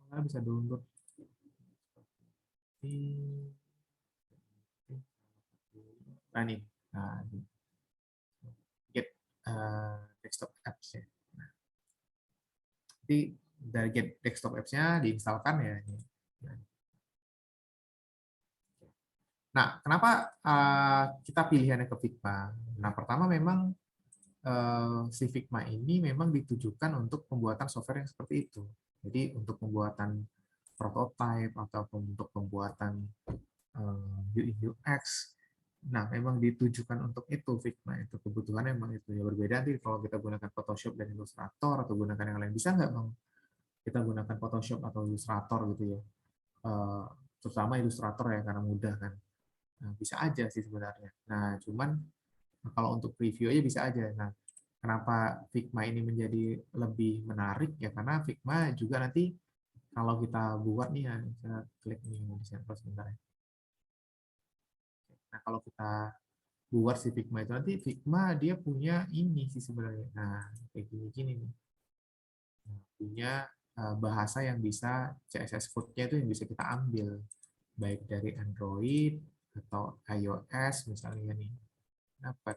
A: Kalian bisa download nah ini, nah, get desktop apps ya. Nah, jadi dari get desktop apps-nya diinstalkan ya. Nah, kenapa kita pilihannya ke Figma? Nah, pertama memang si Figma ini memang ditujukan untuk pembuatan software yang seperti itu. Jadi untuk pembuatan prototype ataupun untuk pembuatan UI UX. Nah, memang ditujukan untuk itu Figma itu, kebutuhannya memang itu ya. Berbeda nanti kalau kita gunakan Photoshop dan Illustrator atau gunakan yang lain, bisa nggak bang kita gunakan Photoshop atau Illustrator gitu ya, terutama Illustrator ya karena mudah kan. Nah, bisa aja sih sebenarnya. Nah, cuman kalau untuk preview aja bisa aja. Nah, kenapa Figma ini menjadi lebih menarik ya karena Figma juga nanti kalau kita buat nih ya, saya klik nih di sampel sebentar ya. Nah, kalau kita buat si Figma itu nanti Figma dia punya ini sih sebenarnya. Nah, kayak gini-gini nih. Nah, punya bahasa yang bisa CSS code-nya itu yang bisa kita ambil baik dari Android atau iOS misalnya nih. Dapat.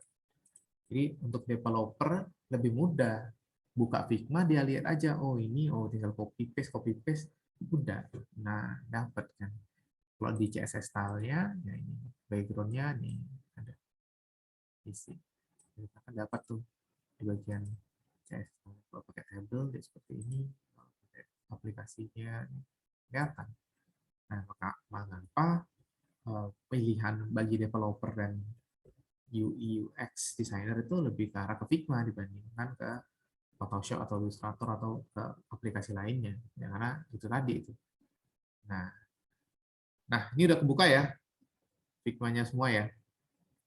A: Jadi untuk developer lebih mudah. Buka Figma dia lihat aja, oh ini, oh tinggal copy paste, udah. Nah, dapat kan. Kalau di CSS style-nya, ya ini background-nya nih ada isi. Kita akan dapat tuh di bagian CSS. Kalau pakai table, dia seperti ini. Kalau pakai aplikasinya, kelihatan. Nah, mengapa pilihan bagi developer dan UI UX designer itu lebih ke arah ke Figma dibandingkan ke Photoshop atau Illustrator atau ke aplikasi lainnya, ya, karena itu tadi itu. Nah, ini udah kebuka ya Figma-nya semua ya.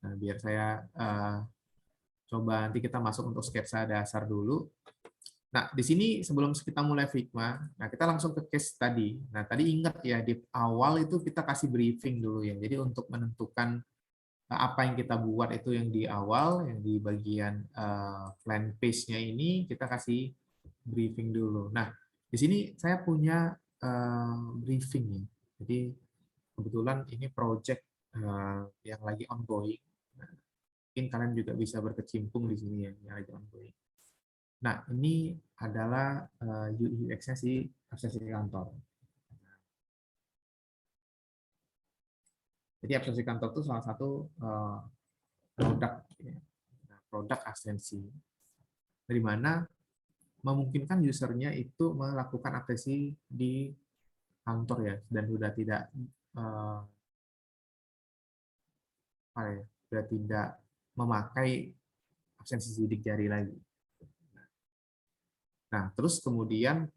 A: Nah, biar saya coba nanti kita masuk untuk sketsa dasar dulu. Nah, di sini sebelum kita mulai Figma, nah kita langsung ke case tadi. Nah, tadi ingat ya di awal itu kita kasih briefing dulu ya. Jadi untuk menentukan apa yang kita buat itu yang di awal, yang di bagian plan page-nya ini kita kasih briefing dulu. Nah, di sini saya punya briefing ya. Jadi kebetulan ini project yang lagi ongoing. Nah, mungkin kalian juga bisa berkecimpung di sini ya, yang lagi ongoing. Nah, ini adalah UI UX-nya si absensi kantor. Jadi absensi kantor itu salah satu produk, ya. Nah, produk absensi, dari mana memungkinkan usernya itu melakukan absensi di kantor ya, dan sudah tidak sudah tidak memakai absensi sidik jari lagi. Nah, terus kemudian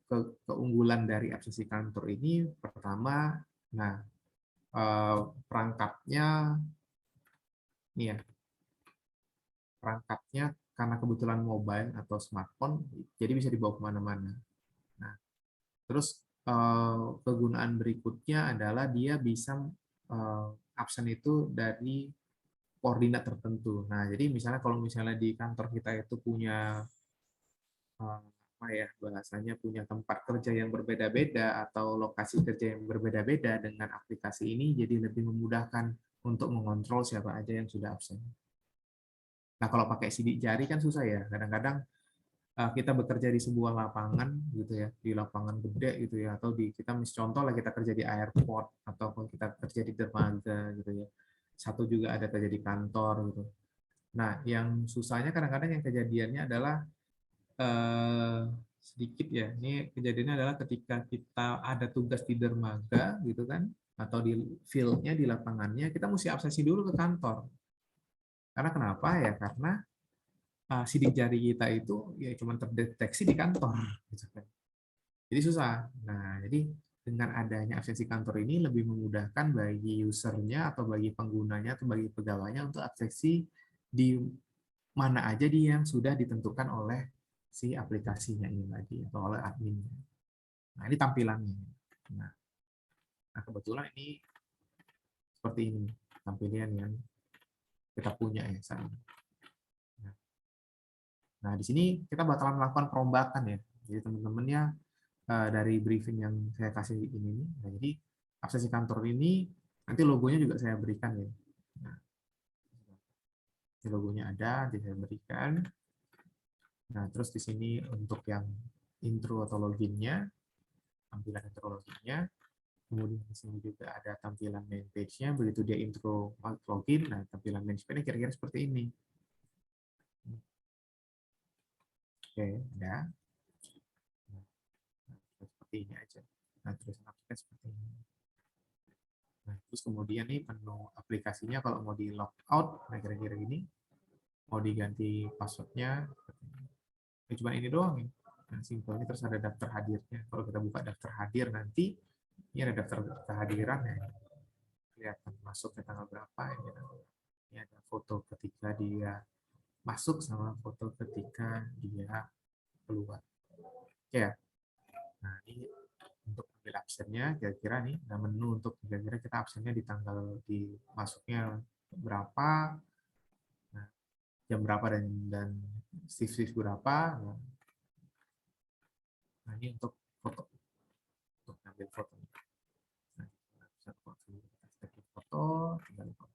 A: keunggulan dari absensi kantor ini pertama, nah perangkatnya nih ya, perangkatnya karena kebetulan mobile atau smartphone, jadi bisa dibawa kemana-mana. Nah, terus kegunaan berikutnya adalah dia bisa absen itu dari koordinat tertentu. Nah, jadi misalnya kalau misalnya di kantor kita itu punya apa ya bahasanya, punya tempat kerja yang berbeda-beda atau lokasi kerja yang berbeda-beda, dengan aplikasi ini jadi lebih memudahkan untuk mengontrol siapa aja yang sudah absen. Nah, kalau pakai sidik jari kan susah ya. Kadang-kadang kita bekerja di sebuah lapangan gitu ya, di lapangan gede gitu ya, atau di kita contoh lah kita kerja di airport ataupun kita kerja di dermaga gitu ya. Satu juga ada kerja di kantor gitu. Nah, yang susahnya kadang-kadang yang kejadiannya adalah eh, sedikit ya. Ini kejadiannya adalah ketika kita ada tugas di dermaga gitu kan, atau di field-nya di lapangannya, kita mesti absensi dulu ke kantor. Karena kenapa ya? Karena sidik jari kita itu ya cuma terdeteksi di kantor gitu kan. Jadi susah. Nah, jadi dengan adanya absensi kantor ini lebih memudahkan bagi usernya atau bagi penggunanya atau bagi pegawainya untuk absensi di mana aja dia yang sudah ditentukan oleh si aplikasinya ini lagi atau oleh adminnya. Nah, ini tampilannya. Nah, kebetulan ini seperti ini tampilan yang kita punya ya saat ini. Nah, di sini kita bakalan melakukan perombakan ya. Jadi teman-temannya dari briefing yang saya kasih ini. Nah, jadi absensi kantor ini nanti logonya juga saya berikan ya. Nah, logonya ada, nanti saya berikan. Nah, terus di sini untuk yang intro atau loginnya, tampilan intro loginnya. Kemudian di sini juga ada tampilan main page-nya. Begitu dia intro login, nah tampilan main page-nya kira-kira seperti ini. Oke, ada. Nah, seperti ini aja. Nah, terus aplikasi seperti ini. Nah, terus kemudian nih menu aplikasinya kalau mau di logout, nah kira-kira ini, mau diganti passwordnya, ya cuma ini doang ya. Nah, simpelnya terus ada daftar hadirnya. Kalau kita buka daftar hadir nanti, ini ada daftar kehadiran ya. Kelihatan masuk ke tanggal berapa ya. Ini ada foto ketika dia masuk sama foto ketika dia keluar. Oke ya. Nah, ini untuk ambil absennya kira-kira nih, nah menu untuk kira-kira kita absennya di tanggal di masuknya berapa, nah, jam berapa dan shift berapa. Nah, ini untuk foto, untuk ngambil foto. Nah, kita bisa foto, tinggal foto.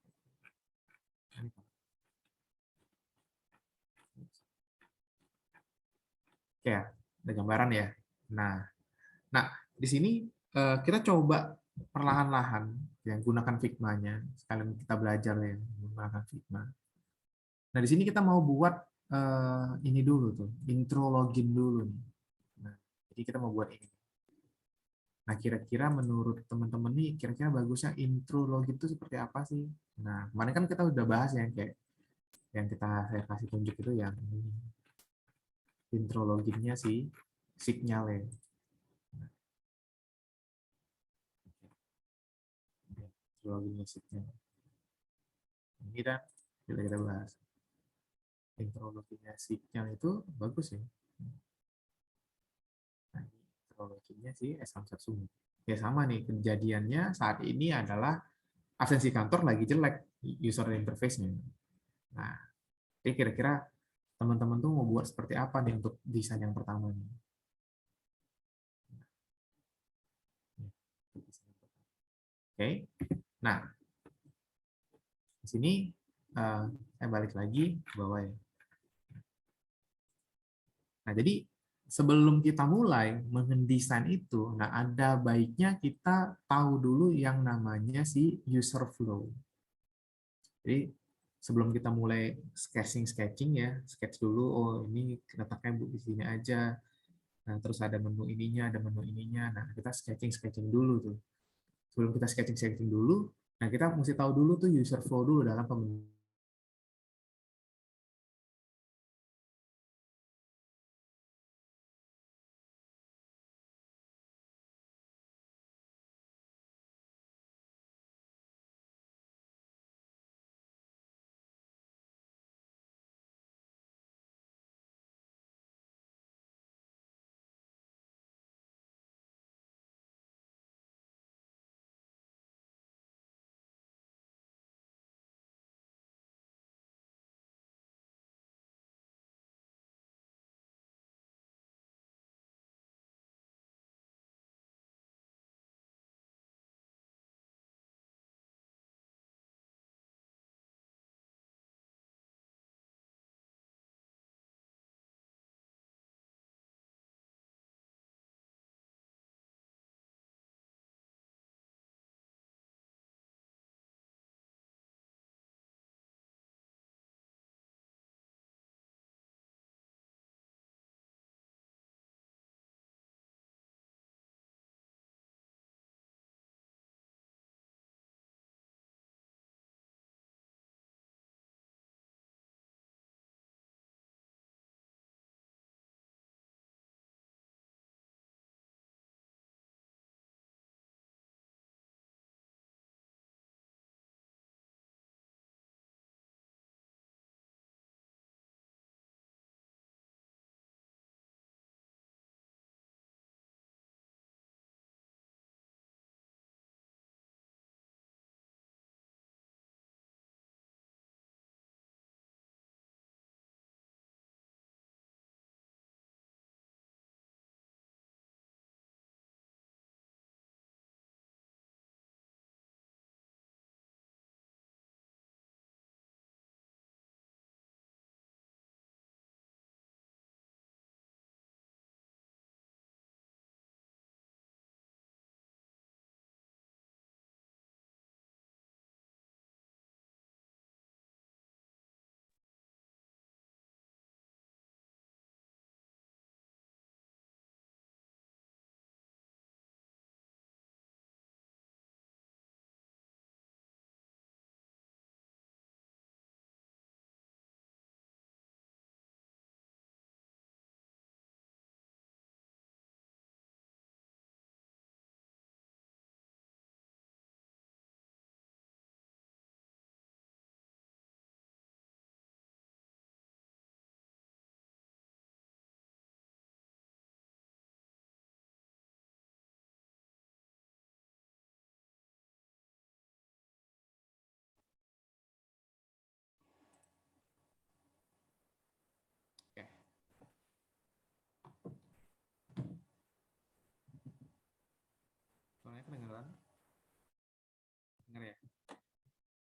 A: Oke ya, ada gambaran ya. Nah, nah di sini kita coba perlahan-lahan yang gunakan Figma-nya. Sekalian kita belajar ya menggunakan Figma. Nah, di sini kita mau buat ini dulu tuh, intro login dulu nih. Nah, jadi kita mau buat ini. Nah, kira-kira menurut teman-teman nih, kira-kira bagusnya intro login itu seperti apa sih? Nah, kemarin kan kita udah bahas yang kayak yang saya kasih tunjuk itu yang ini. Intro loginnya sih, signal ya. Intro loginnya signal. Ini kita bahas. Intro loginnya signal itu bagus ya. Nah, teknologinya sih Samsung. Ya sama nih, kejadiannya saat ini adalah absensi kantor lagi jelek user interface-nya. Nah, jadi kira-kira teman-teman tuh mau buat seperti apa nih untuk desain yang pertama nih? Oke, nah di sini saya balik lagi ke bawah ya. Nah, jadi sebelum kita mulai mendesain itu, nah ada baiknya kita tahu dulu yang namanya si user flow. Jadi sebelum kita mulai sketching ya, sketch dulu. Oh ini letaknya di sini aja. Nah terus ada menu ininya, ada menu ininya. Nah kita sketching dulu tuh. Sebelum kita sketching dulu, nah kita mesti tahu dulu tuh user flow dulu dalam pembentukan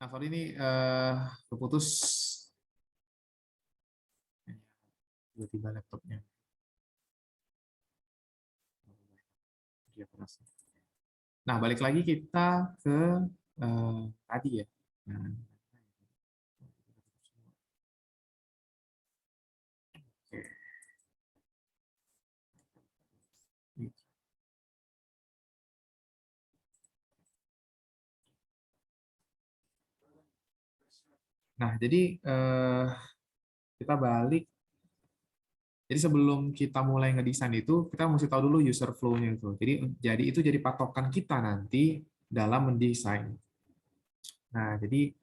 A: Nah, sorry ini keputus tiba-tiba laptopnya. Dia keras. Nah, balik lagi kita ke tadi ya. Nah, oke. Nah, jadi kita balik. Jadi sebelum kita mulai ngedesain itu, kita mesti tahu dulu user flow-nya itu. Jadi itu jadi patokan kita nanti dalam mendesain. Nah, jadi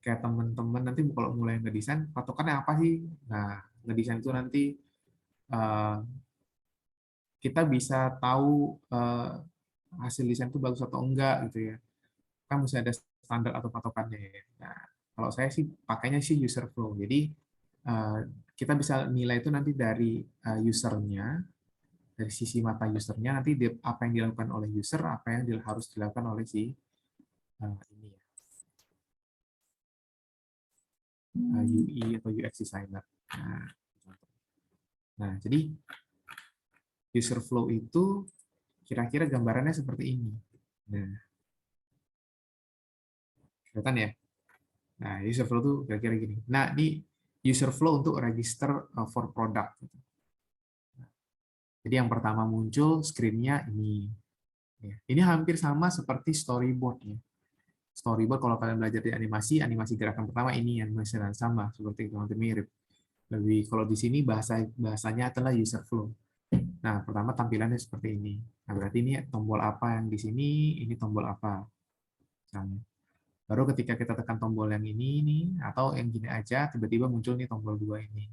A: kayak teman-teman nanti kalau mulai ngedesain, patokannya apa sih? Nah, ngedesain itu nanti eh, kita bisa tahu hasil desain itu bagus atau enggak gitu ya. Kan mesti ada standar atau patokannya ya. Nah, kalau saya sih pakainya sih user flow. Jadi eh, kita bisa nilai itu nanti dari usernya, dari sisi mata usernya nanti apa yang dilakukan oleh user, apa yang harus dilakukan oleh si ini ya, UI atau UX designer. Nah, jadi user flow itu kira-kira gambarannya seperti ini. Nah, kelihatan ya? Nah, user flow itu kira-kira gini. Nah, ini user flow untuk register for product. Jadi yang pertama muncul screen-nya ini. Ya, ini hampir sama seperti storyboard ya. Storyboard kalau kalian belajar di animasi, animasi gerakan pertama ini animasi yang sama seperti itu, hampir mirip. Lebih kalau di sini bahasanya adalah user flow. Nah, pertama tampilannya seperti ini. Nah, berarti ini tombol apa yang di sini, ini tombol apa. Misalnya. Baru ketika kita tekan tombol yang ini nih, atau yang gini aja, tiba-tiba muncul nih tombol 2 ini.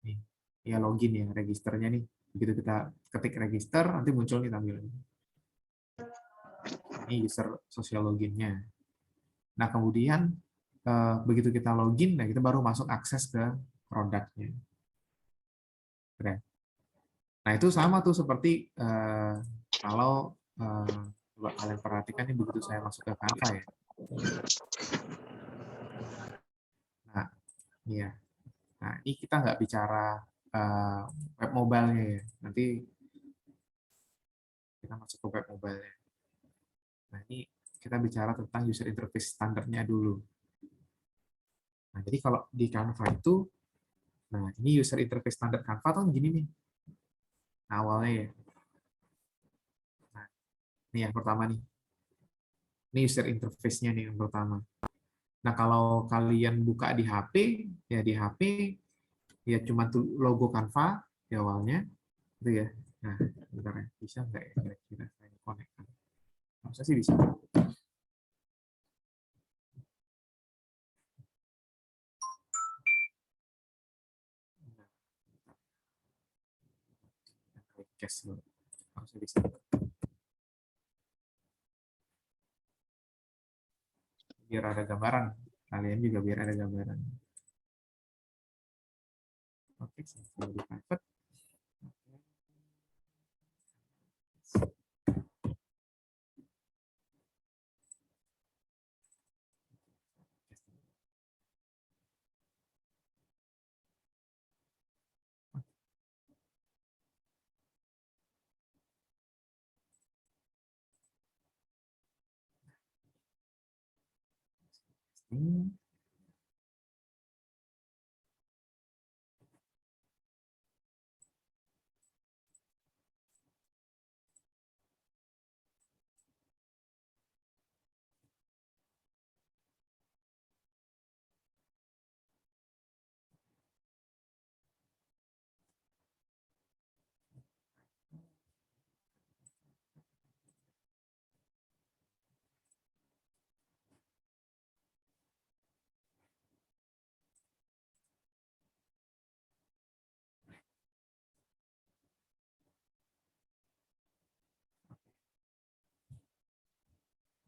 A: Nih, ya login ya, registernya nih. Begitu kita ketik register, nanti muncul nih tampilan. Ini user social loginnya. Nah, kemudian begitu kita login, nah kita baru masuk akses ke produknya. Keren. Nah, itu sama tuh seperti kalau coba kalian perhatikan nih begitu saya masuk ke Canva ya. Nah, ini ya. Nah, ini kita nggak bicara web mobile-nya ya. Nanti kita masuk ke web mobile-nya. Nah, ini kita bicara tentang user interface standarnya dulu. Nah, jadi kalau di Canva itu, nah ini user interface standar Canva tuh gini nih. Nah, awalnya ya. Nah, ini yang pertama nih. Ini user interface-nya nih yang pertama. Nah, kalau kalian buka di HP, ya di HP ya cuma tuh logo Canva di awalnya, gitu ya. Nah, bentar ya, bisa nggak ya kira-kira saya connect? Harusnya sih bisa. Cash harusnya bisa. Biar ada gambaran. Kalian juga biar ada gambaran. Oke, saya di private. Hmm.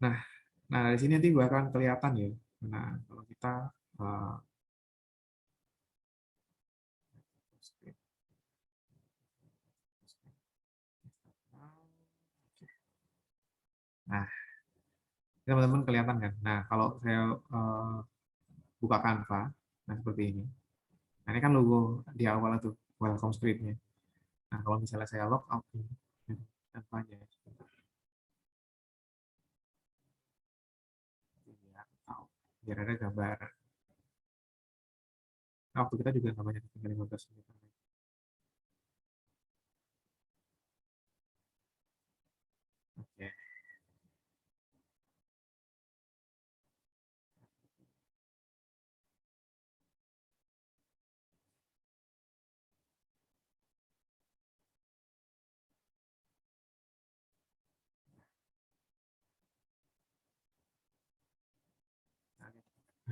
A: Nah, nah di sini nanti bakal kelihatan ya. Nah, kalau kita uh, nah, teman-teman kelihatan kan? Nah, kalau saya buka Canva, nah seperti ini. Nah, ini kan logo di awal itu, welcome script-nya. Nah, kalau misalnya saya log out nih, Canva-nya, biar ada gambar. Nah, waktu kita juga nggak banyak, tinggal 15 menit. Oke.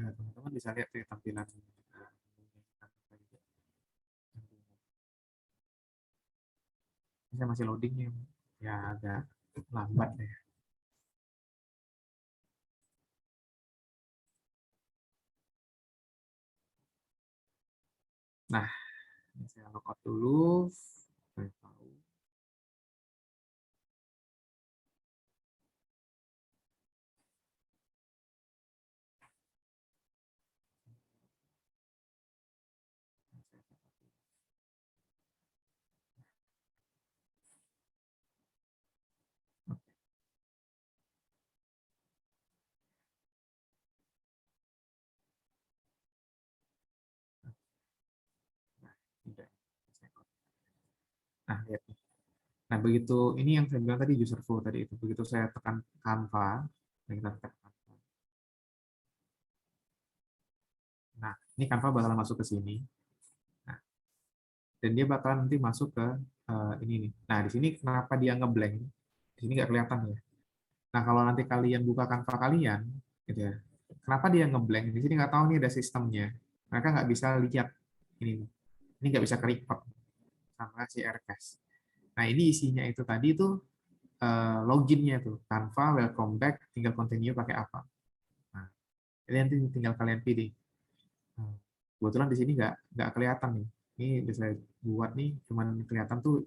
A: Nah, teman-teman bisa lihat ya, tampilan saya masih loading ya agak lambat ya. Nah, ini saya logout dulu. Saya tahu. Nah, tidak. Nah, lihat. Nah, begitu ini yang saya bilang tadi user flow tadi itu. Begitu saya tekan Canva, nah kita tekan Canva. Nah, ini Canva bakal masuk ke sini. Nah, dan dia bakalan nanti masuk ke ini nih. Nah, di sini kenapa dia ngeblank? Di sini nggak kelihatan ya. Nah, kalau nanti kalian buka Canva kalian, gitu ya. Kenapa dia ngeblank? Di sini nggak tahu nih ada sistemnya. Mereka nggak bisa lihat ini. Ini nggak bisa ke-record sama si Aircast. Nah, ini isinya itu tadi itu loginnya tuh Canva welcome back, tinggal continue pakai apa. Nah, ini nanti tinggal kalian pilih. Nah, kebetulan di sini nggak kelihatan nih. Ini bisa saya buat nih, cuman kelihatan tuh,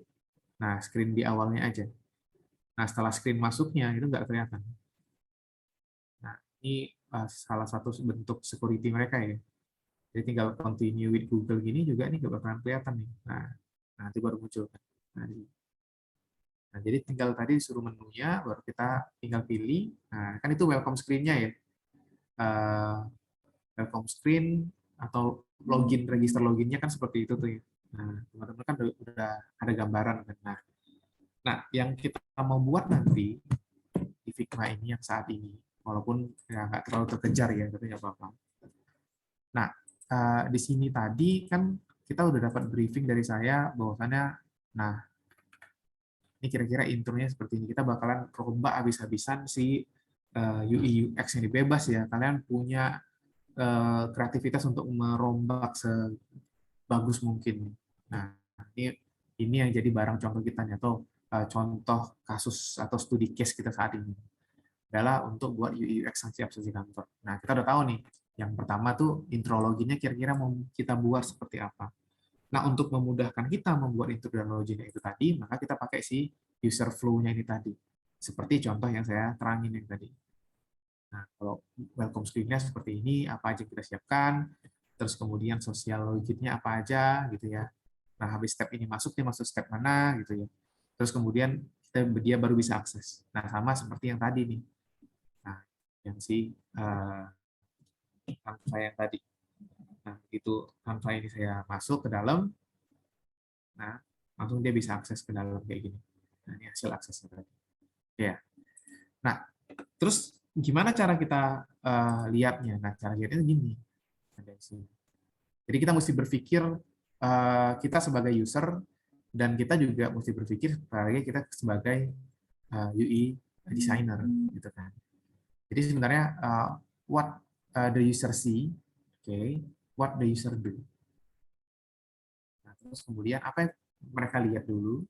A: nah screen di awalnya aja. Nah setelah screen masuknya itu nggak kelihatan. Nah ini salah satu bentuk security mereka ya. Jadi tinggal continue with Google gini juga nih nggak bakalan kelihatan nih. Nah nanti baru muncul kan. Nah, nah, jadi tinggal tadi suruh menunya, baru kita tinggal pilih. Nah kan itu welcome screen-nya ya. Eh, Welcome screen atau login register loginnya kan seperti itu tuh ya. Nah, teman-teman kan udah ada gambaran kan. Nah, yang kita mau buat nanti di Figma ini yang saat ini, walaupun ya nggak terlalu terkejar ya, tapi nggak apa-apa. Nah, di sini tadi kan kita udah dapat briefing dari saya bahwasannya, nah ini kira-kira intronya seperti ini. Kita bakalan rombak habis-habisan si UI UX ini bebas ya. Kalian punya kreativitas untuk merombak sebagus mungkin. Nah, ini yang jadi barang contoh kita nih, atau contoh kasus atau studi case kita saat ini adalah untuk buat UI UX sanksi absensi kantor. Nah, kita udah tahu nih, yang pertama tuh introloginya kira-kira mau kita buat seperti apa. Nah, untuk memudahkan kita membuat intro dan loginnya itu tadi, maka kita pakai si user flow-nya ini tadi. Seperti contoh yang saya terangin yang tadi. Nah, kalau welcome screen-nya seperti ini, apa aja yang kita siapkan, terus kemudian sosial logiknya apa aja, gitu ya. Nah, habis step ini masuk, dia masuk step mana, gitu ya. Terus kemudian dia baru bisa akses. Nah, sama seperti yang tadi nih. Nah, yang si saya yang tadi. Nah, itu Canva ini saya masuk ke dalam, nah, langsung dia bisa akses ke dalam kayak gini. Nah, ini hasil aksesnya tadi. Ya. Nah, terus gimana cara kita lihatnya? Nah, cara lihatnya gini. Ada di sini. Jadi kita mesti berpikir kita sebagai user dan kita juga mesti berpikir sebagai kita sebagai UI designer gitu kan. Jadi sebenarnya what the user see, okay, what the user do. Nah, terus kemudian apa yang mereka lihat dulu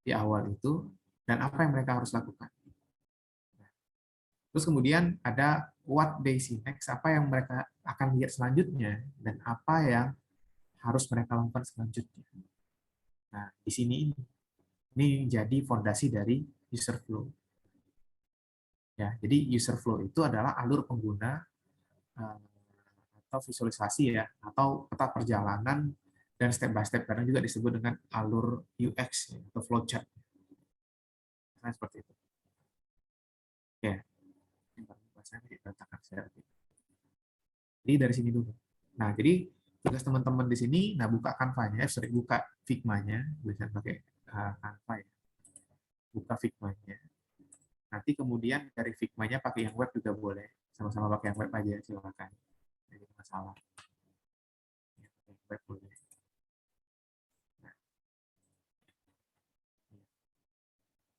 A: di awal itu dan apa yang mereka harus lakukan. Terus kemudian ada what they see next, apa yang mereka akan lihat selanjutnya dan apa yang harus mereka lakukan selanjutnya. Nah, di sini ini jadi fondasi dari user flow. Ya, jadi user flow itu adalah alur pengguna atau visualisasi ya, atau peta perjalanan dan step by step, kadang juga disebut dengan alur UX ya, atau flowchart. Nah, seperti itu. Ya, ini baru bahasanya dikatakan saya. Jadi dari sini dulu. Nah, jadi tugas teman-teman di sini, nah buka Canva-nya, buka Figma-nya, bisa pakai Canva ya. Buka Figma-nya. Nanti kemudian dari Figma-nya pakai yang web juga boleh. Sama-sama pakai yang web aja, silakan. Jadi masalah. Yang web boleh.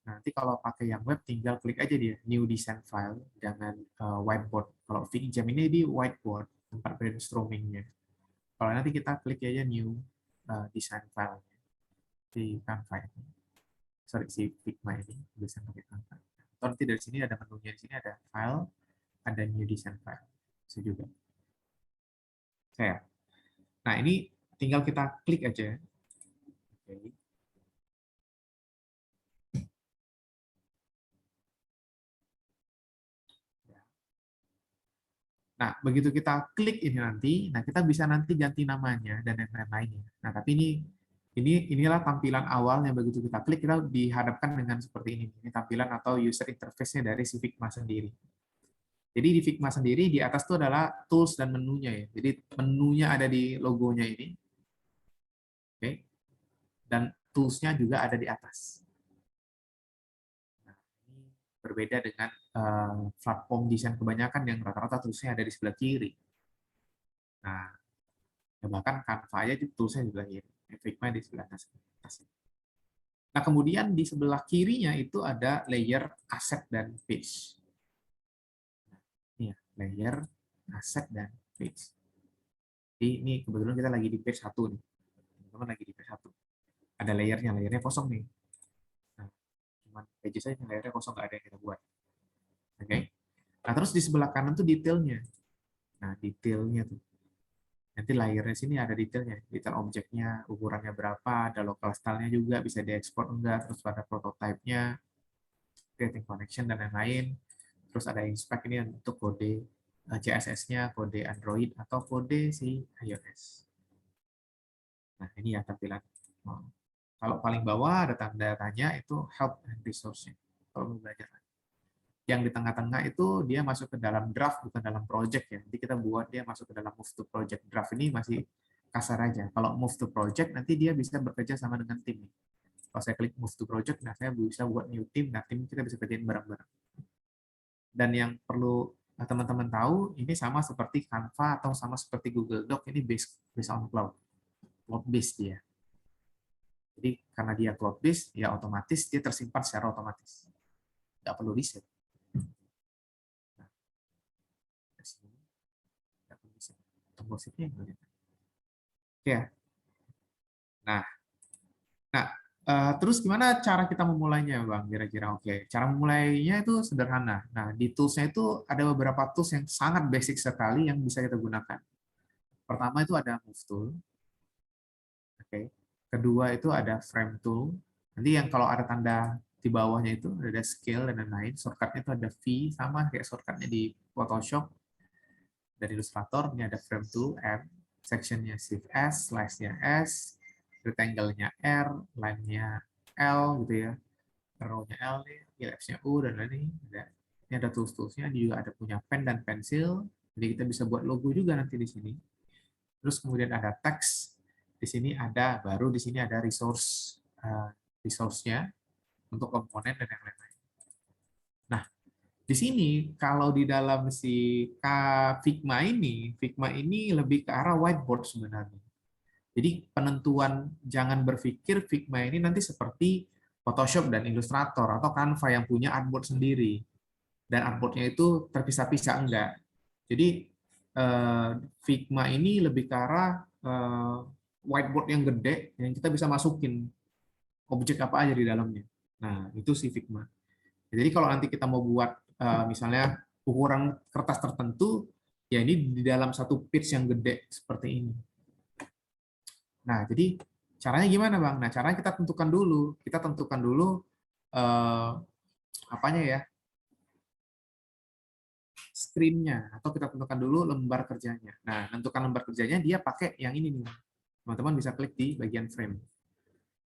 A: Nanti kalau pakai yang web, tinggal klik aja dia, New Design File, jangan whiteboard. Kalau FigJam ini di whiteboard, tempat brainstorming-nya. Kalau nanti kita klik aja New Design File di Canva ini. Sorry, si Figma ini, bisa pakai Canva. Atau nanti dari sini ada menunya, di sini ada File, ada New Design File. Bisa juga. Nah, ini tinggal kita klik aja. Oke. Nah, begitu kita klik ini nanti, nah kita bisa nanti ganti namanya dan lain-lainnya. Nah, tapi inilah tampilan awalnya begitu kita klik kita dihadapkan dengan seperti ini. Ini tampilan atau user interface-nya dari si Figma sendiri. Jadi di Figma sendiri di atas itu adalah tools dan menunya ya. Jadi menunya ada di logonya ini. Oke. Dan tools-nya juga ada di atas. Nah, ini berbeda dengan platform desain kebanyakan yang rata-rata toolsnya ada di sebelah kiri. Nah, ya bahkan Canva aja itu toolsnya di sebelah kiri. Figma di sebelah atas. Nah, kemudian di sebelah kirinya itu ada layer asset dan page. Ini ya, layer asset dan page. Jadi ini kebetulan kita lagi di page 1 nih. Teman-teman lagi di page 1. Ada layernya kosong nih. Nah, cuman pages aja layernya kosong, nggak ada yang kita buat. Oke. Okay? Nah, terus di sebelah kanan tuh detailnya. Nah, detailnya tuh. Nanti layernya sini ada detailnya, detail objeknya, ukurannya berapa, ada local style-nya juga, bisa diekspor enggak, terus ada prototype-nya, creating connection, dan lain-lain. Terus ada inspect ini untuk kode CSS-nya, kode Android, atau kode si iOS. Nah, ini ya tampilan. Kalau paling bawah ada tanda tanya, itu help and resource-nya. Kalau mau belajar. Yang di tengah-tengah itu dia masuk ke dalam draft, bukan dalam project ya. Nanti kita buat dia masuk ke dalam move to project. Draft ini masih kasar aja. Kalau move to project, nanti dia bisa bekerja sama dengan tim. Kalau saya klik move to project, nah saya bisa buat new team, nah tim kita bisa kerjain bareng-bareng. Dan yang perlu teman-teman tahu, ini sama seperti Canva atau sama seperti Google Doc, ini based on cloud. Cloud based dia. Jadi karena dia cloud based, ya otomatis dia tersimpan secara otomatis. Nggak perlu riset. Nah, dari sini, nggak perlu riset. Tombol shift-nya ya. Nah, nah terus gimana cara kita memulainya, Bang? Kira-kira oke. Cara memulainya itu sederhana. Nah, di tools-nya itu ada beberapa tools yang sangat basic sekali yang bisa kita gunakan. Pertama itu ada Move Tool. Oke. Kedua itu ada Frame Tool. Nanti yang kalau ada tanda di bawahnya itu ada Scale dan lain-lain. Shortcut-nya itu ada V, sama kayak shortcut-nya di Photoshop. Dari Illustrator, ini ada Frame Tool, M. Section-nya Shift S, Slice-nya S, rectangle-nya R, line-nya L, gitu ya. Row-nya L nih, ellipse-nya U, dan lain-lain. Ini ada tools-toolsnya, juga ada punya pen dan pensil. Jadi kita bisa buat logo juga nanti di sini. Terus kemudian ada teks. Di sini ada, baru di sini ada resource-nya untuk komponen dan yang lain-lain. Nah, di sini kalau di dalam si Figma ini lebih ke arah whiteboard sebenarnya. Jadi penentuan, jangan berpikir Figma ini nanti seperti Photoshop dan Illustrator atau Canva yang punya artboard sendiri. Dan artboard-nya itu terpisah-pisah, enggak. Jadi Figma ini lebih ke arah whiteboard yang gede yang kita bisa masukin objek apa aja di dalamnya. Nah, itu si Figma. Jadi kalau nanti kita mau buat misalnya ukuran kertas tertentu, ya ini di dalam satu page yang gede seperti ini. Nah, jadi caranya gimana, Bang? Nah, caranya kita tentukan dulu. Kita tentukan dulu apanya ya? screen-nya, atau kita tentukan dulu lembar kerjanya. Nah, tentukan lembar kerjanya, dia pakai yang ini nih. Teman-teman bisa klik di bagian frame.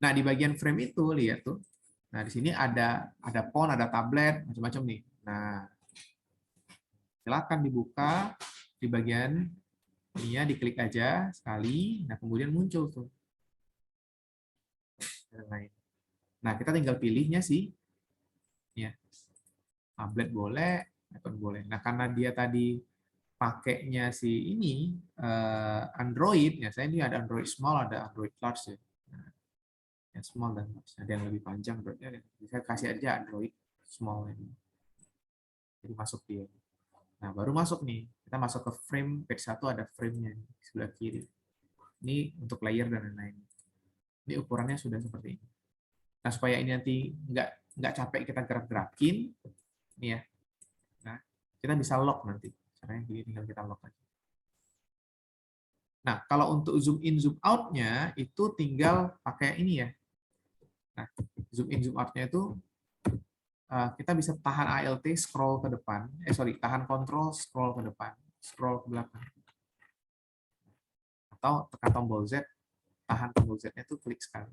A: Nah, di bagian frame itu, lihat tuh. Nah, di sini ada font, ada tablet, macam-macam nih. Nah, silakan dibuka di bagian ininya, diklik aja sekali. Nah, kemudian muncul tuh. Nah, kita tinggal pilihnya sih. Ya, tablet boleh, iPhone boleh. Nah, karena dia tadi pakainya si ini Android, ya saya ini ada Android small, ada Android large ya. Nah, yang small dan large. Ada yang lebih panjang Androidnya. Saya kasih aja Android small ini. Jadi masuk dia. Nah, baru masuk nih. Kita masuk ke frame, page 1 ada frame-nya di sebelah kiri. Ini untuk layer dan lain-lain. Ini ukurannya sudah seperti ini. Nah, supaya ini nanti nggak capek kita gerak-gerakin, ini ya. Nah, kita bisa lock nanti. Caranya gini, tinggal kita lock aja. Nah, kalau untuk zoom in, zoom out-nya itu tinggal pakai ini ya. Nah, zoom in, zoom out-nya itu kita bisa tahan ALT scroll ke depan. Tahan kontrol scroll ke depan, scroll ke belakang. Atau tekan tombol Z, tahan tombol Z-nya itu klik sekali.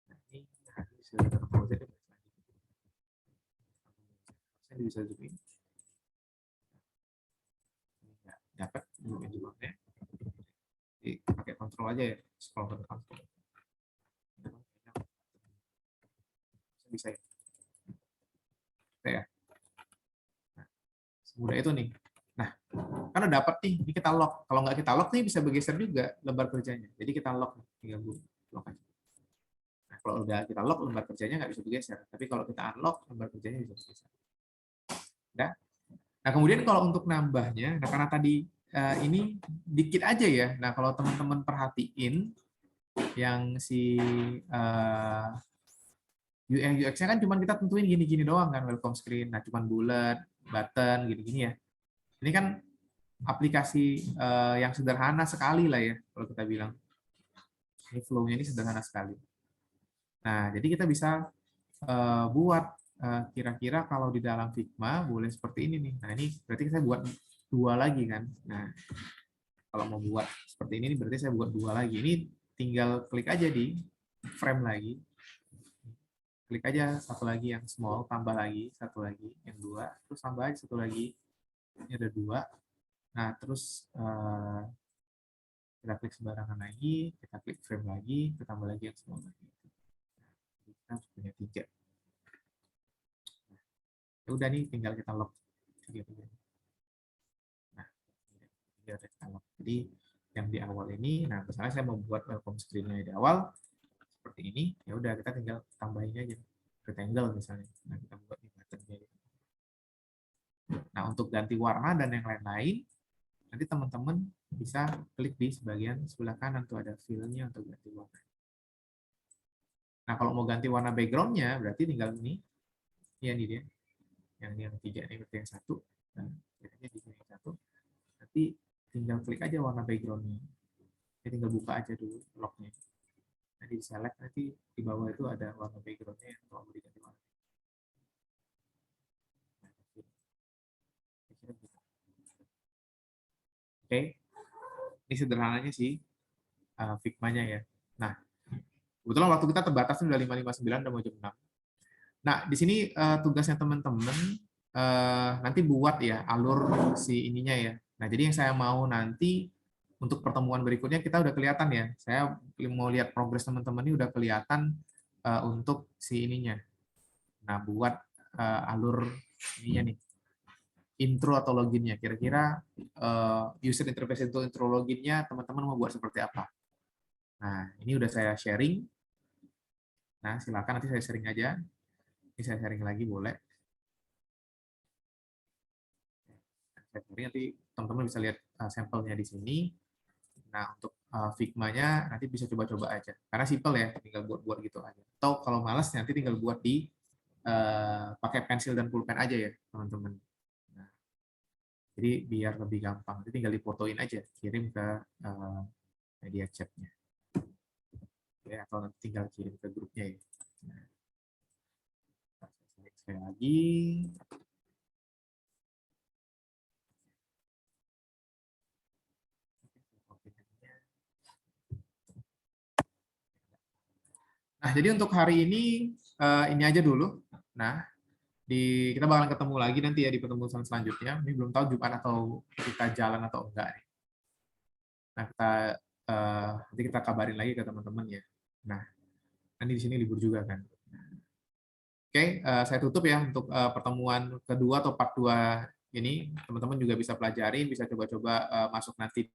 A: Nah, ini bisa tekan tombol Z, saya bisa zoom in. Dapat zoom in, zoom out-nya. Pakai kontrol aja ya, scroll ke depan. Bisa ya. Nah, semudah itu nih. Nah, karena dapat nih, ini kita lock. Kalau nggak kita lock nih bisa bergeser juga lembar kerjanya. Jadi kita lock, tinggal lock aja. Nah, kalau udah kita lock, lembar kerjanya nggak bisa bergeser. Tapi kalau kita unlock, lembar kerjanya bisa bergeser. Nah, nah kemudian kalau untuk nambahnya, nah karena tadi ini dikit aja ya. Nah, kalau teman-teman perhatiin yang si UX-nya kan cuma kita tentuin gini-gini doang kan, welcome screen, nah cuma bulat, button, gini-gini ya. Ini kan aplikasi yang sederhana sekali lah ya, kalau kita bilang. Ini flow-nya ini sederhana sekali. Nah, jadi kita bisa buat kira-kira kalau di dalam Figma boleh seperti ini nih. Nah, ini berarti saya buat dua lagi kan. Nah, kalau mau buat seperti ini berarti saya buat dua lagi. Ini tinggal klik aja di frame lagi. Klik aja satu lagi yang small, tambah lagi satu lagi yang dua, terus tambah aja satu lagi. Ini ada dua. Nah, terus kita klik sembarangan lagi, kita klik frame lagi, kita tambah lagi yang small lagi. Kita punya tiga. Ya udah nih, tinggal kita lock tiga-tiga. Nah, tinggal kita lock. Jadi yang di awal ini, nah misalnya saya mau buat welcome screen-nya di awal seperti ini, ya udah kita tinggal tambahin aja rectangle misalnya. Nah, kita buat di button-nya. Nah, untuk ganti warna dan yang lain-lain, nanti teman-teman bisa klik di bagian sebelah kanan tuh ada fill-nya untuk ganti warna. Nah, kalau mau ganti warna background-nya, berarti tinggal ini. Ya, ini dia. Yang tiga ini berarti yang satu. Nah, di sini yang satu. Nanti tinggal klik aja warna background-nya. Jadi tinggal buka aja dulu lock-nya. Nanti di select, nanti di bawah itu ada warna background-nya yang mau diganti warna. Oke, ini sederhananya sih Figma-nya ya. Nah, kebetulan waktu kita terbatas udah 5:59, udah mau jam 6. Nah, di sini tugasnya teman-teman nanti buat ya alur si ininya ya. Nah, jadi yang saya mau nanti untuk pertemuan berikutnya kita udah kelihatan ya. Saya mau lihat progres teman-teman ini udah kelihatan untuk si ininya. Nah, buat alur ininya nih. Intro atau loginnya. Kira-kira user interface untuk intro loginnya teman-teman mau buat seperti apa? Nah, ini udah saya sharing. Nah, silakan nanti saya sharing aja. Ini saya sharing lagi boleh. Saya sharing nanti teman-teman bisa lihat sampelnya di sini. Nah, untuk Figma-nya nanti bisa coba-coba aja. Karena simple ya, tinggal buat-buat gitu aja. Atau kalau malas nanti tinggal buat di pakai pensil dan pulpen aja ya, teman-teman. Nah, jadi biar lebih gampang. Nanti tinggal difotoin aja, kirim ke media chat-nya. Ya, atau nanti tinggal kirim ke grupnya ya. Nah, sekali lagi. Nah, jadi untuk hari ini aja dulu. Nah, kita bakalan ketemu lagi nanti ya di pertemuan selanjutnya. Ini belum tahu Jumat atau kita jalan atau enggak nih. Nah, nanti kita kabarin lagi ke teman-teman ya. Nah, nanti di sini libur juga kan. Oke, saya tutup ya untuk pertemuan kedua atau part 2 ini. Teman-teman juga bisa pelajarin, bisa coba-coba masuk nanti